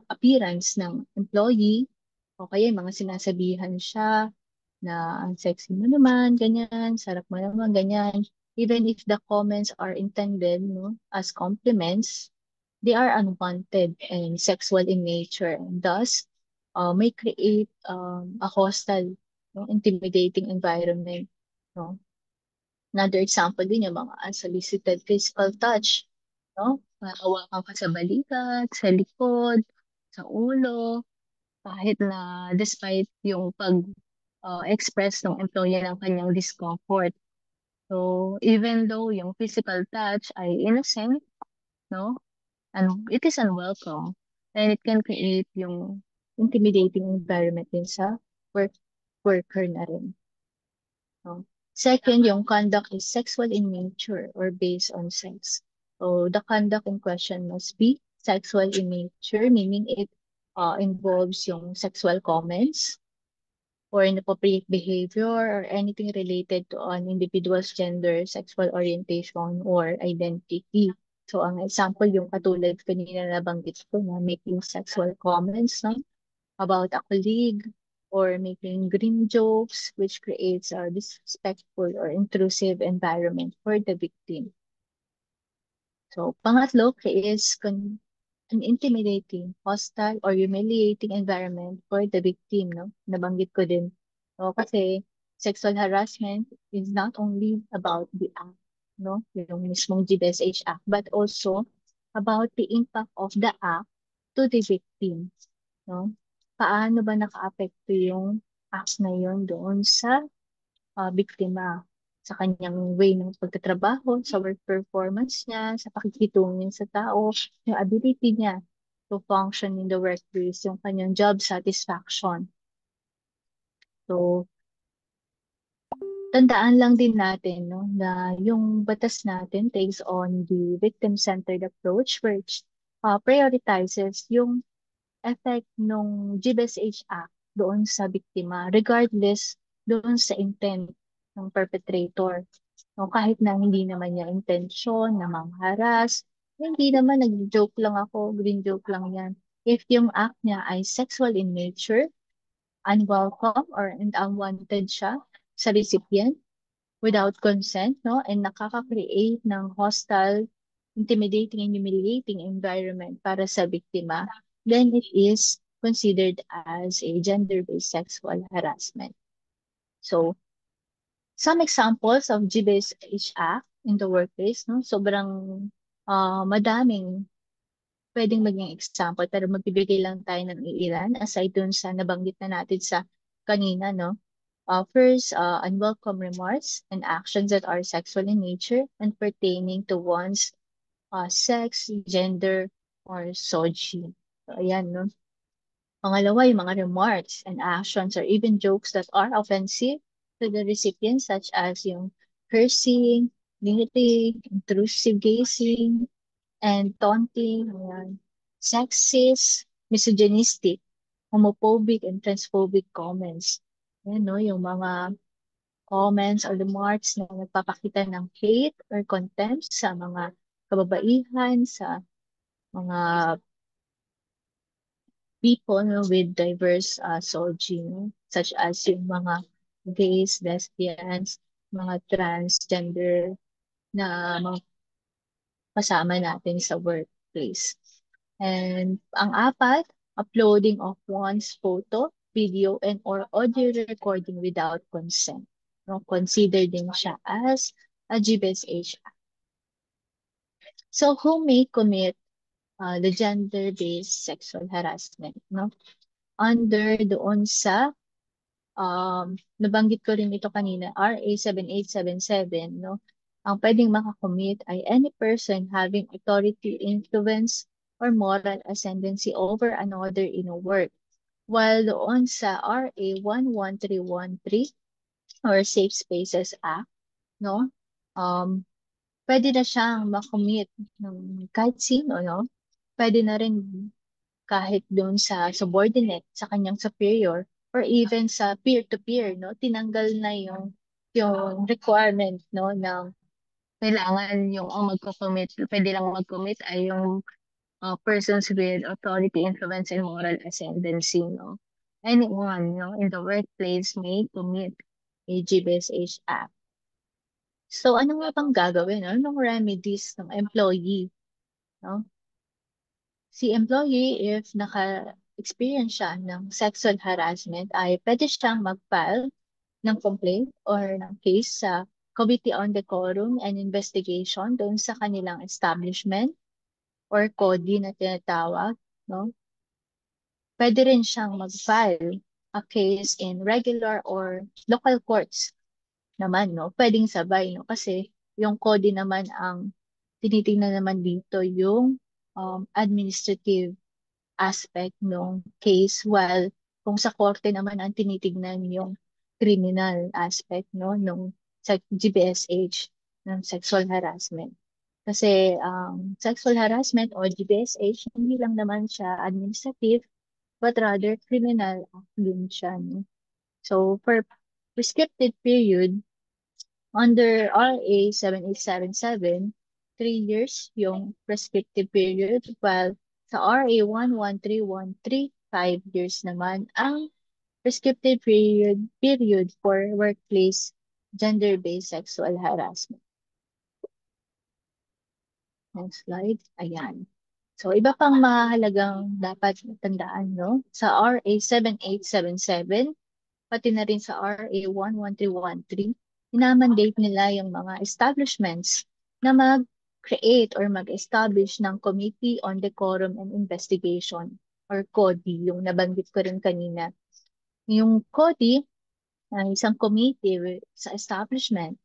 appearance ng employee, o kaya mga sinasabihan siya na ang sexy mo naman, ganyan, sarap mo naman, ganyan. Even if the comments are intended, no, as compliments, they are unwanted and sexual in nature, and thus may create a hostile, no, intimidating environment. No? Another example din yung mga unsolicited physical touch, no? hawakan ka sa balikat, sa likod, sa ulo, kahit na despite yung pag-express ng employee ng kanyang discomfort. So, even though yung physical touch ay innocent, no, and it is unwelcome, and it can create yung intimidating environment din sa work worker na rin. No? Second, yung conduct is sexual in nature or based on sex. So, the conduct in question must be sexual in nature, meaning it involves yung sexual comments or inappropriate behavior or anything related to an individual's gender, sexual orientation, or identity. So, ang example, yung katulad kanina nabanggit ko na making sexual comments, no, about a colleague or making green jokes, which creates a disrespectful or intrusive environment for the victim. So, pangatlo is an intimidating, hostile, or humiliating environment for the victim, no? Nabanggit ko din. So, kasi sexual harassment is not only about the act, no? Yung mismong GBSH Act, but also about the impact of the act to the victim, no? Paano ba naka-apekto yung act na yun doon sa biktima? Sa kanyang way ng pagtatrabaho, sa work performance niya, sa pakikitungo niya sa tao, yung ability niya to function in the workplace, yung kanyang job satisfaction. So, tandaan lang din natin, no, na yung batas natin takes on the victim-centered approach which prioritizes yung effect ng GBSH Act doon sa biktima regardless doon sa intent ng perpetrator. No, kahit na hindi naman niya intensyon na mangharas, hindi naman nag-joke lang ako, green joke lang yan. If yung act niya ay sexual in nature, unwelcome or unwanted siya sa recipient without consent, no, and nakaka-create ng hostile, intimidating, and humiliating environment para sa biktima, then it is considered as a gender-based sexual harassment. So, some examples of GBSH Act in the workplace, no? Sobrang madaming pwedeng maging example, pero magbibigay lang tayo ng ilan aside dun sa nabanggit na natin sa kanina, no? First, unwelcome remarks and actions that are sexual in nature and pertaining to one's sex, gender, or SOGI. So, ayan, no? Pangalawa, yung mga remarks and actions or even jokes that are offensive to the recipient, such as yung cursing, limiting, intrusive gazing, and taunting, ayan, sexist, misogynistic, homophobic, and transphobic comments. Ayan, no, yung mga comments or remarks na nagpapakita ng hate or contempt sa mga kababaihan, sa mga people, no, with diverse SOGI, no, such as yung mga gays, lesbians, mga transgender na mga kasama natin sa workplace. And ang apat, uploading of one's photo, video, and or audio recording without consent. No, consider din siya as a GBSH. So who may commit the gender-based sexual harassment, no? Under doon sa nabanggit ko rin ito kanina, RA 7877, no? Ang pwedeng makakommit ay any person having authority, influence, or moral ascendancy over another in a work. While doon sa RA 11313 or Safe Spaces Act, no? Pwede na siyang makommit ng kahit sino, no? Pwede na rin kahit doon sa subordinate, sa kanyang superior, or even sa peer-to-peer, no? Tinanggal na yung requirement, no, ng kailangan yung ang magko-commit, pwede lang mag-commit ay yung persons with authority, influence, and moral ascendancy, no? Anyone, no, in the workplace may commit a GBSH Act. So, ano nga bang gagawin? No? Anong remedies ng employee? No? Si employee, if naka-experience siya ng sexual harassment, ay pwede siyang mag-file ng complaint or ng case sa Committee on Decorum and Investigation doon sa kanilang establishment. or CODI na tinatawag, no? Pwede rin siyang mag-file a case in regular or local courts naman, no? Pwedeng sabay, no? Kasi yung CODI naman ang tinitingnan naman dito yung administrative aspect ng case, while kung sa korte naman ang tinitignan yung criminal aspect, no, nung GBSH, ng sexual harassment. Kasi sexual harassment o GBSH, hindi lang naman siya administrative, but rather criminal act din siya. No? So, for prescriptive period, under RA 7877, 3 years yung prescriptive period, while sa RA 11313, 5 years naman ang prescriptive period for workplace gender-based sexual harassment. Next slide. Ayan. So, iba pang mahalagang dapat tandaan, no? Sa RA 7877, pati na rin sa RA 11313, minamandate nila yung mga establishments na mag-create or mag-establish ng Committee on Decorum and Investigation or CODI, yung nabanggit ko rin kanina. Yung CODI ay isang committee sa establishment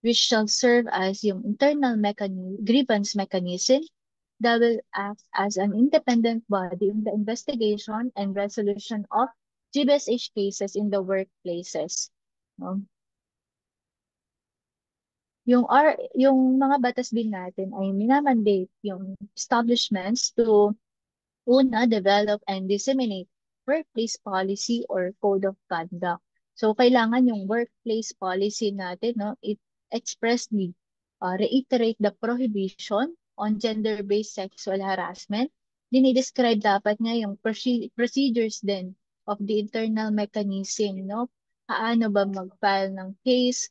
which shall serve as yung internal grievance mechanism that will act as an independent body in the investigation and resolution of GBSH cases in the workplaces. No? Yung mga batas din natin ay minamandate yung establishments to una, develop and disseminate workplace policy or code of conduct. So, kailangan yung workplace policy natin, no, it expressly reiterate the prohibition on gender-based sexual harassment. Dinidescribe dapat niya yung procedures din of the internal mechanism, no? Paano ba mag-file ng case?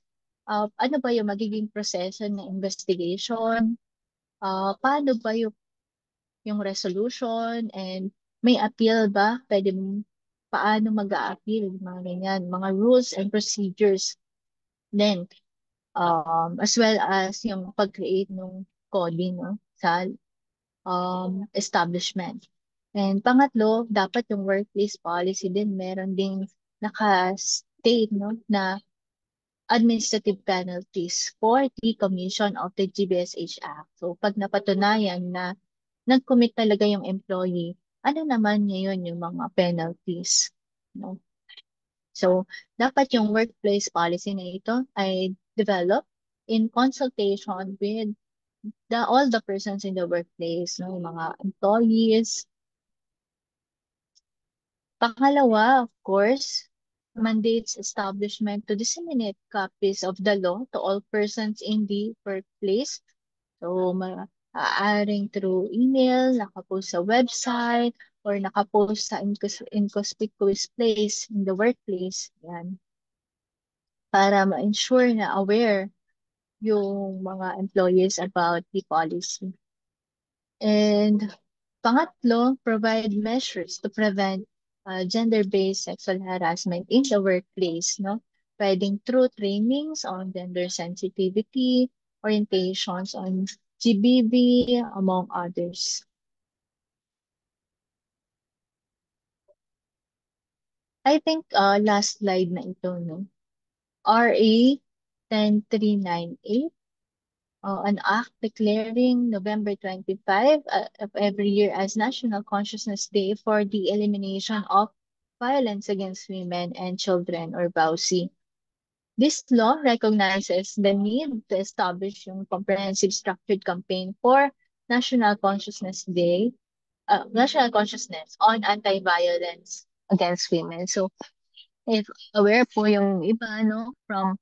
Ano ba yung magiging proseso ng investigation? Paano ba yung resolution, and may appeal ba? Paano mag-a-appeal? Mga ganyan, mga rules and procedures. Then, as well as yung pag-create ng CODI, no, sa establishment. And pangatlo, dapat yung workplace policy din, meron ding naka-state, no, na administrative penalties for the commission of the GBSH Act. So, pag napatunayan na nag-commit talaga yung employee, ano naman ngayon yung mga penalties? No? So, dapat yung workplace policy na ito ay develop in consultation with all the persons in the workplace, no? Yung mga employees. Pangalawa, of course, mandates establishment to disseminate copies of the law to all persons in the workplace. So, maaaring through email, nakapost sa website, or nakapost sa inconspicuous place in the workplace. Yan. Para ma-ensure na aware yung mga employees about the policy. And pangatlo, provide measures to prevent gender-based sexual harassment in the workplace, no? Pwedeng through trainings on gender sensitivity, orientations on GBV, among others. I think last slide na ito, no? RA 10398, an act declaring November 25 of every year as National Consciousness Day for the elimination of violence against women and children, or BAUSI. This law recognizes the need to establish yung comprehensive structured campaign for National Consciousness Day, National Consciousness on Anti-Violence Against Women. So, if aware po yung iba, no, from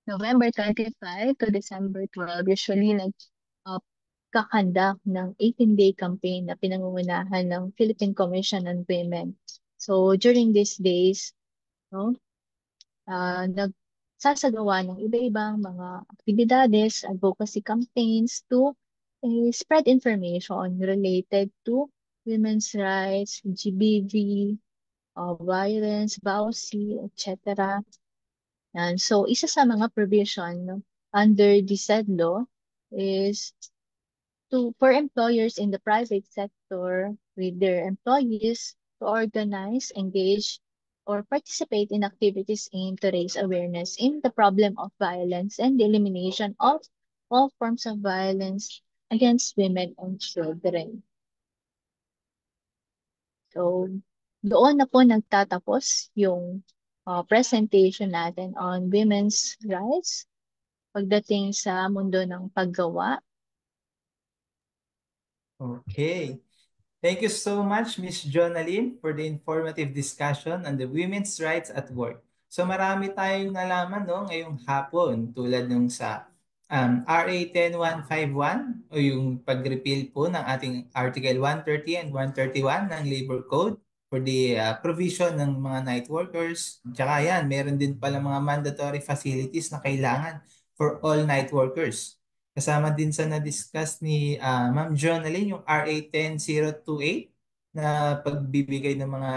November 25 to December 12, usually kakandak ng 18-day campaign na pinangungunahan ng Philippine Commission on Women. So, during these days, no, nagsasagawa ng iba-ibang mga aktibidades, advocacy campaigns to spread information related to women's rights, GBV, violence, BAUSI, etc. And so, isa sa mga provision, no, under the said law is for employers in the private sector with their employees to organize, engage, or participate in activities aimed to raise awareness in the problem of violence and the elimination of all forms of violence against women and children. So, doon na po nagtatapos yung presentation natin on women's rights pagdating sa mundo ng paggawa. Okay. Thank you so much, Miss Jonaline, for the informative discussion on the women's rights at work. So marami tayong nalaman no, ngayong hapon tulad nung sa RA 10151 o yung pag-repeal po ng ating Article 130 and 131 ng Labor Code for the provision ng mga night workers. Tsaka yan, meron din pala mga mandatory facilities na kailangan for all night workers. Kasama din sa na-discuss ni Ma'am Jonalyn yung RA 10028 na pagbibigay ng mga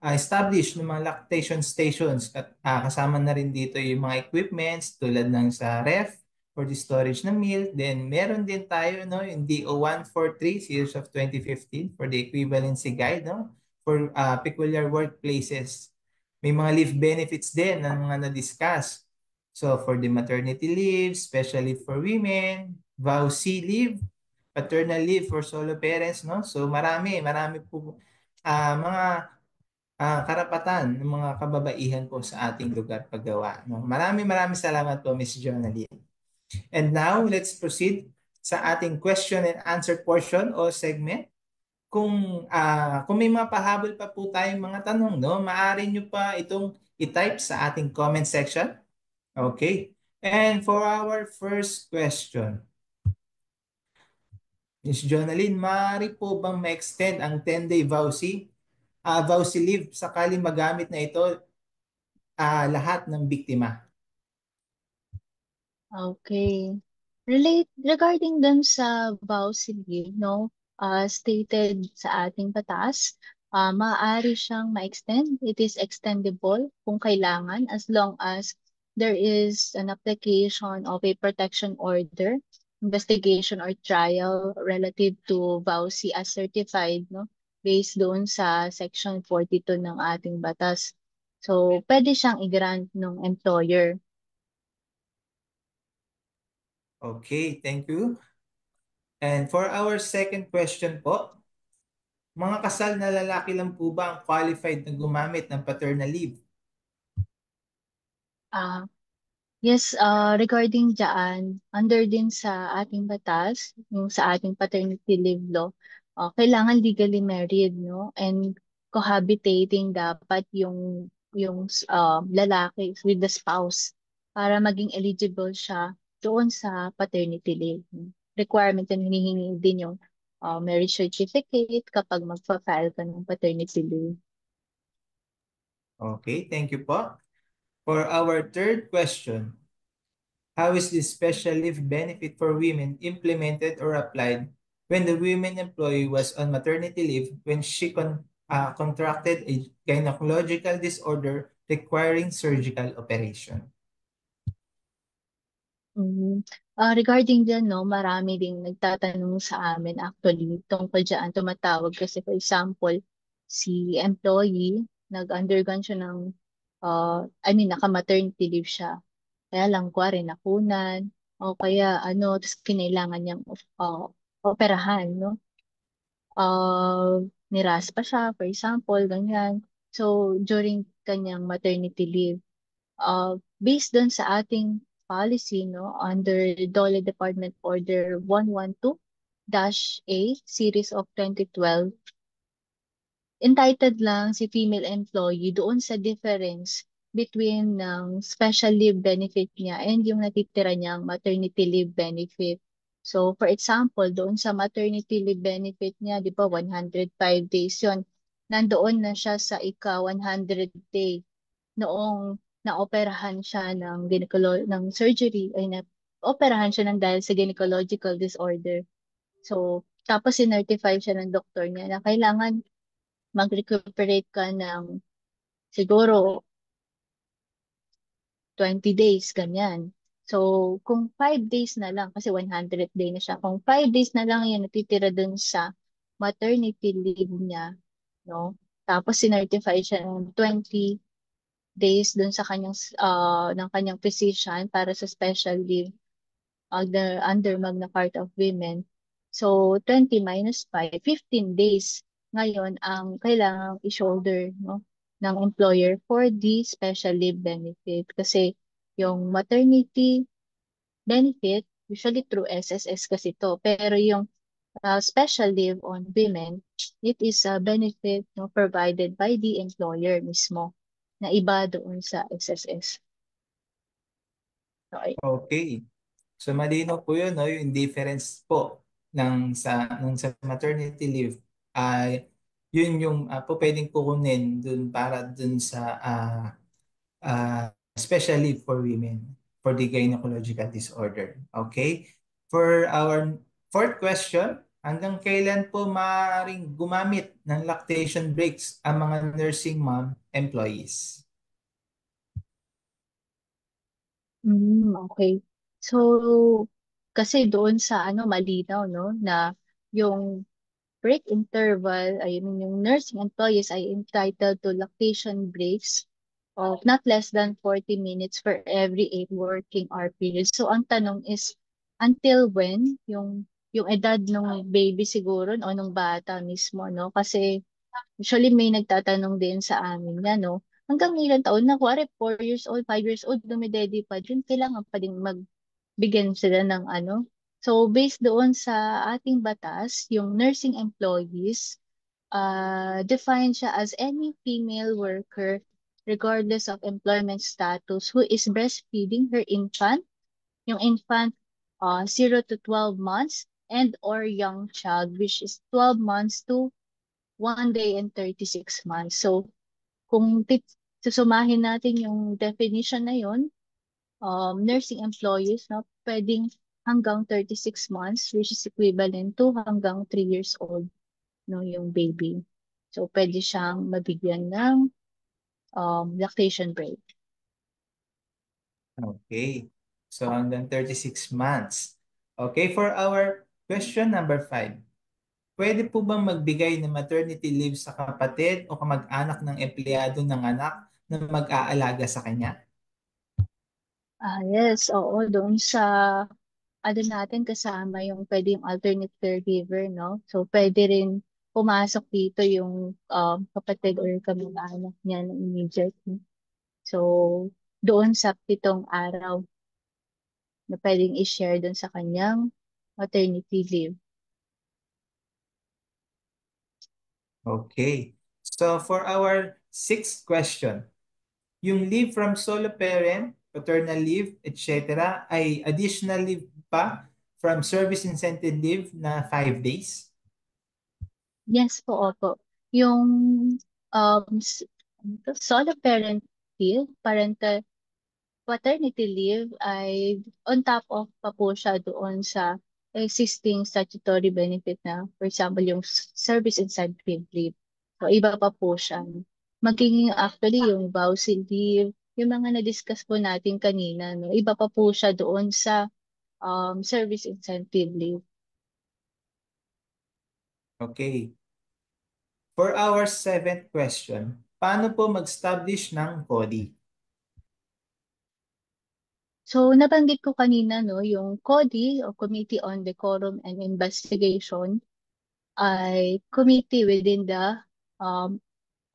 establish ng mga lactation stations at kasama na rin dito yung mga equipments tulad ng sa ref for the storage ng milk. Then meron din tayo no yung DO 143 series of 2015 for the equivalency guide no for peculiar workplaces. May mga leave benefits din na mga na-discuss. So for the maternity leave, especially for women, VAUC leave, paternal leave for solo parents, no? So marami po mga karapatan ng mga kababaihan po sa ating lugar paggawa. No? Marami salamat po, Miss Jonalyn. And now, let's proceed sa ating question and answer portion o segment. Kung may mga pahabol pa po tayong mga tanong, no, maaari nyo pa itong i-type sa ating comment section. Okay. And for our first question, Ms. Jonalyn, maaari po bang ma-extend ang 10-day VAUC leave sakali magamit na ito lahat ng biktima? Okay. Regarding dun sa VAUC leave, no, stated sa ating batas, maaari siyang ma-extend. It is extendable kung kailangan as long as there is an application of a protection order, investigation or trial relative to VAUC as certified, no, based doon sa Section 42 ng ating batas. So, pwede siyang i-grant ng employer. Okay, thank you. And for our second question po, mga kasal na lalaki lang po ba ang qualified na gumamit ng paternal leave? Yes, regarding dyan, under din sa ating batas, yung sa ating paternity leave law, kailangan legally married, no? And cohabitating dapat yung lalaki with the spouse para maging eligible siya doon sa paternity leave. Requirement na hinihingi din yung marriage certificate kapag magpa-file ka ng paternity leave. Okay, thank you po. For our third question, how is this special leave benefit for women implemented or applied when the women employee was on maternity leave when she contracted a gynecological disorder requiring surgical operation? Regarding dyan, no, marami ding nagtatanong sa amin actually tungkol dyan. Tumatawag kasi for example, si employee, nag-undergone siya ng, naka-maternity leave siya. Kaya lang, kuwari, nakunan, o kaya, tapos kinailangan niyang operahan, no? Niraspa siya, for example, ganyan. So, during kanyang maternity leave, based dun sa ating policy, no, under DOLE Department Order 112-A Series of 2012, entitled lang si female employee doon sa difference between ng special leave benefit niya and yung natitira niyang maternity leave benefit. So, for example, doon sa maternity leave benefit niya, di ba, 105 days yun. Nandoon na siya sa ika-100 day noong naoperahan siya ng surgery ay naoperahan siya ng dahil sa gynecological disorder. So, tapos sinertify siya ng doktor niya na kailangan mag-recuperate ka ng siguro 20 days, ganyan. So, kung 5 days na lang, kasi 100th day na siya, kung 5 days na lang yan natitira dun sa maternity leave niya, no? Tapos sinertify siya ng 20 days dun sa kanyang ng kanyang physician para sa special leave under Magna Carta of Women. So 20 minus 5, 15 days ngayon ang kailangang i-shoulder, no, ng employer for the special leave benefit kasi yung maternity benefit usually through SSS kasi to, pero yung special leave on women, it is a benefit, no, provided by the employer mismo na iba doon sa SSS. Okay. Okay. So malinaw po yun, no? Yung difference po sa maternity leave ay yun yung po pwedeng kukunin dun para dun sa special leave for women for the gynecological disorder. Okay? For our fourth question, hanggang kailan po maaaring gumamit ng lactation breaks ang mga nursing mom employees? Okay. So, kasi doon sa malinaw, no, na yung break interval, I mean, yung nursing employees ay entitled to lactation breaks of not less than 40 minutes for every 8 working hour period. So, ang tanong is, until when yung edad ng baby siguro o nung bata mismo, no? Kasi usually may nagtatanong din sa amin yan, no? Hanggang ilang taon na, kuwari 4 years old, 5 years old, dumidede pa dyan, kailangan pa din magbigyan sila ng ano. So, based doon sa ating batas, yung nursing employees, defined siya as any female worker regardless of employment status who is breastfeeding her infant, yung infant 0 to 12 months, and or young child which is 12 months to 1 day and 36 months. So, kung susumahin natin yung definition na yun, nursing employees, no, pwedeng hanggang 36 months, which is equivalent to hanggang 3 years old, no, yung baby. So, pwede siyang mabigyan ng lactation break. Okay. So hanggang 36 months. Okay, for our question number 5. Pwede po bang magbigay ng maternity leave sa kapatid o kamag-anak ng empleyado ng anak na mag-aalaga sa kanya? Yes, oo, doon sa natin kasama yung pwedeng alternate caregiver, no? So, pwede rin pumasok dito yung kapatid or kamag-anak niya na immediate. So, doon sa 7 araw na pwedeng i-share doon sa kanyang maternity leave. Okay. So for our sixth question, yung leave from solo parent, paternal leave, etc. ay additional leave pa from service incentive leave na 5 days? Yes po, opo. Yung um, s- solo parent leave, parental paternity leave ay on top of pa po siya doon sa existing statutory benefit na, for example, yung service incentive leave. So, iba pa po siya. Magiging actually yung VAUSI leave, yung mga na-discuss po natin kanina, no? Iba pa po siya doon sa service incentive leave. Okay. For our seventh question, paano po mag-establish ng CODI? So, nabanggit ko kanina, no, yung CODI o Committee on Decorum and Investigation ay committee within the um,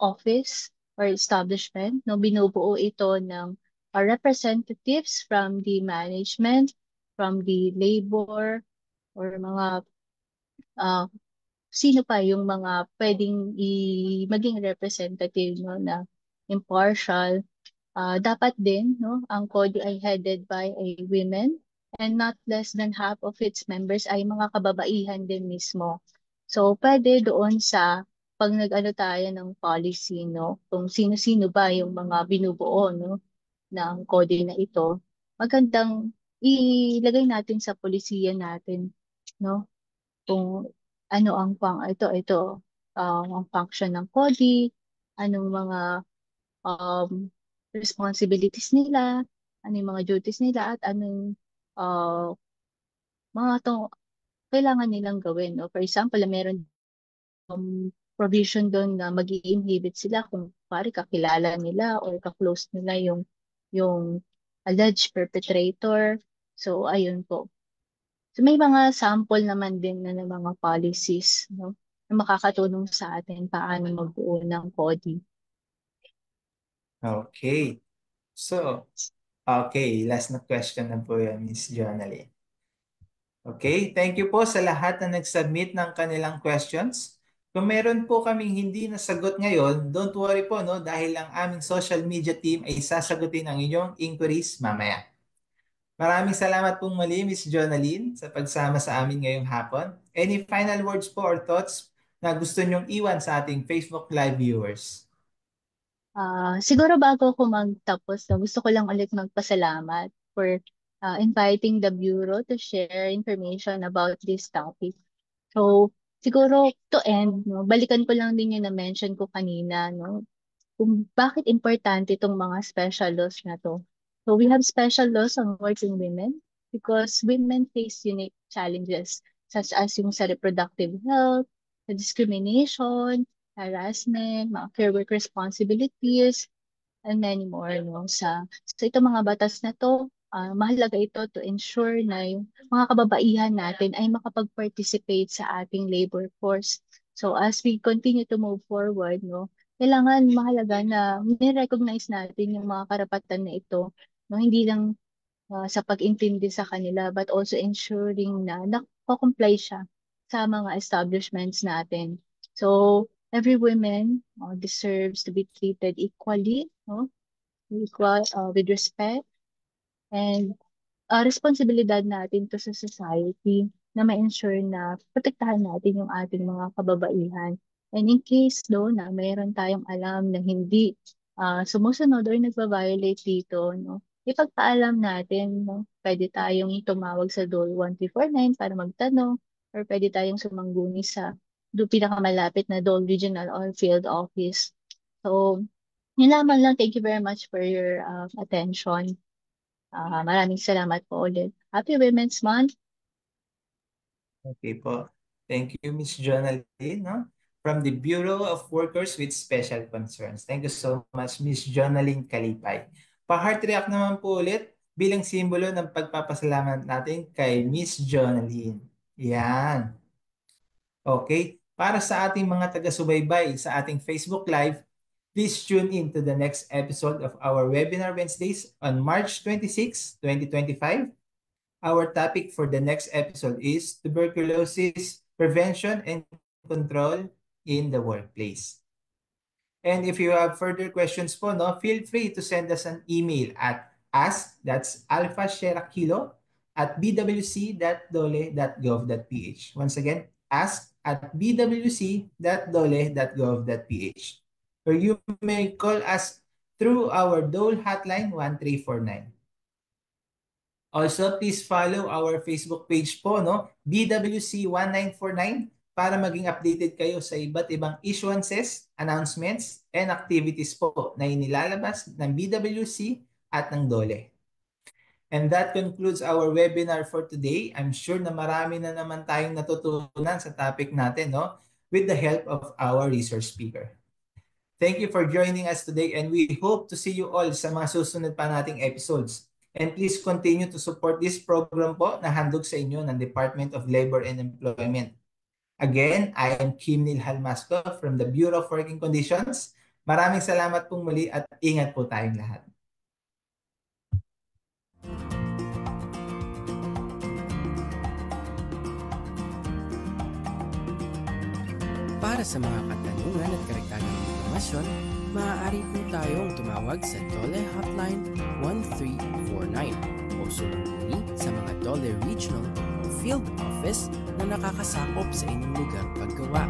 office or establishment. No, binubuo ito ng representatives from the management, from the labor, or mga uh, sino pa yung mga pwedeng maging representative, no, na impartial. Dapat din, no, ang CODI ay headed by a women and not less than half of its members ay mga kababaihan din mismo. So, pwede doon sa pag nag-ano tayo ng policy, no, kung sino-sino ba yung mga binubuo, no, ng CODI na ito, magandang ilagay natin sa polisiya natin, no, kung ano ang ang function ng CODI, anong mga um, responsibilities nila, ano yung mga duties nila at anong mga kailangan nilang gawin. No? For example, meron provision doon na mag-i-inhibit sila kung pari kakilala nila or ka-close nila yung alleged perpetrator. So, ayun po. So, may mga sample naman din na ng mga policies, no, na makakatulong sa atin paano magbuo ng CODI. Okay. So, okay, last na question na po yan, Miss Jonalyn. Okay, thank you po sa lahat na nag-submit ng kanilang questions. Kung meron po kaming hindi nasagot ngayon, don't worry po, no, dahil ang aming social media team ay sasagutin ang inyong inquiries mamaya. Maraming salamat pong muli, Miss Jonalyn, sa pagsama sa amin ngayong hapon. Any final words po or thoughts na gusto nyong iwan sa ating Facebook Live viewers? Siguro bago ako magtapos, gusto ko lang ulit magpasalamat for inviting the Bureau to share information about this topic. So, siguro to end, no, balikan ko lang din yung na-mention ko kanina, no, kung bakit importante itong mga special laws na to. So, we have special laws on working women because women face unique challenges such as yung sa reproductive health, the discrimination, harassment, mga care work responsibilities, and many more. No? So itong mga batas na to, mahalaga ito to ensure na yung mga kababaihan natin ay makapag-participate sa ating labor force. So as we continue to move forward, no, kailangan mahalaga na ni-recognize natin yung mga karapatan na ito, no, hindi lang sa pag-intindi sa kanila but also ensuring na nako-comply siya sa mga establishments natin. So every woman deserves to be treated equally, no? Equal with respect, and responsibilidad natin to sa society na ma-ensure na protektahan natin yung ating mga kababaihan. And in case na mayroon tayong alam na hindi sumusunod or nagpa-violate dito, no, ipagpaalam natin, no, pwede tayong tumawag sa DOL 1349 para magtanong, or pwede tayong sumangguni sa pinakamalapit na DOL Regional or Field Office. So, yun lamang lang. Thank you very much for your attention. Maraming salamat po ulit. Happy Women's Month. Okay po. Thank you, Ms. Jonalyn, no? From the Bureau of Workers with Special Concerns. Thank you so much, Ms. Jonalyn Kalipay. Pa-heart react naman po ulit bilang simbolo ng pagpapasalamat natin kay Ms. Jonalyn. Yan. Okay. Para sa ating mga taga-subaybay sa ating Facebook Live, please tune in to the next episode of our Webinar Wednesdays on March 26, 2025. Our topic for the next episode is tuberculosis prevention and control in the workplace. And if you have further questions po, no, feel free to send us an email at ask, that's Alpha Sierra Kilo, at bwc.dole.gov.ph. Once again, ask at bwc.dole.gov.ph. Or you may call us through our Dole hotline 1349. Also, please follow our Facebook page po, no, BWC1949, para maging updated kayo sa iba't ibang issuances, announcements, and activities po na inilalabas ng BWC at ng DOLE. And that concludes our webinar for today. I'm sure na marami na naman tayong natutunan sa topic natin, no, with the help of our resource speaker. Thank you for joining us today, and we hope to see you all sa mga susunod pa nating episodes. And please continue to support this program po na handog sa inyo ng Department of Labor and Employment. Again, I am Kim Neil Halmasco from the Bureau of Working Conditions. Maraming salamat pong muli at ingat po tayong lahat. Para sa mga katanungan at karagdagang impormasyon, maaari po tayong tumawag sa DOLE Hotline 1349 o sumanguni sa mga DOLE Regional Field Office na nakakasakop sa inyong lugar paggawa.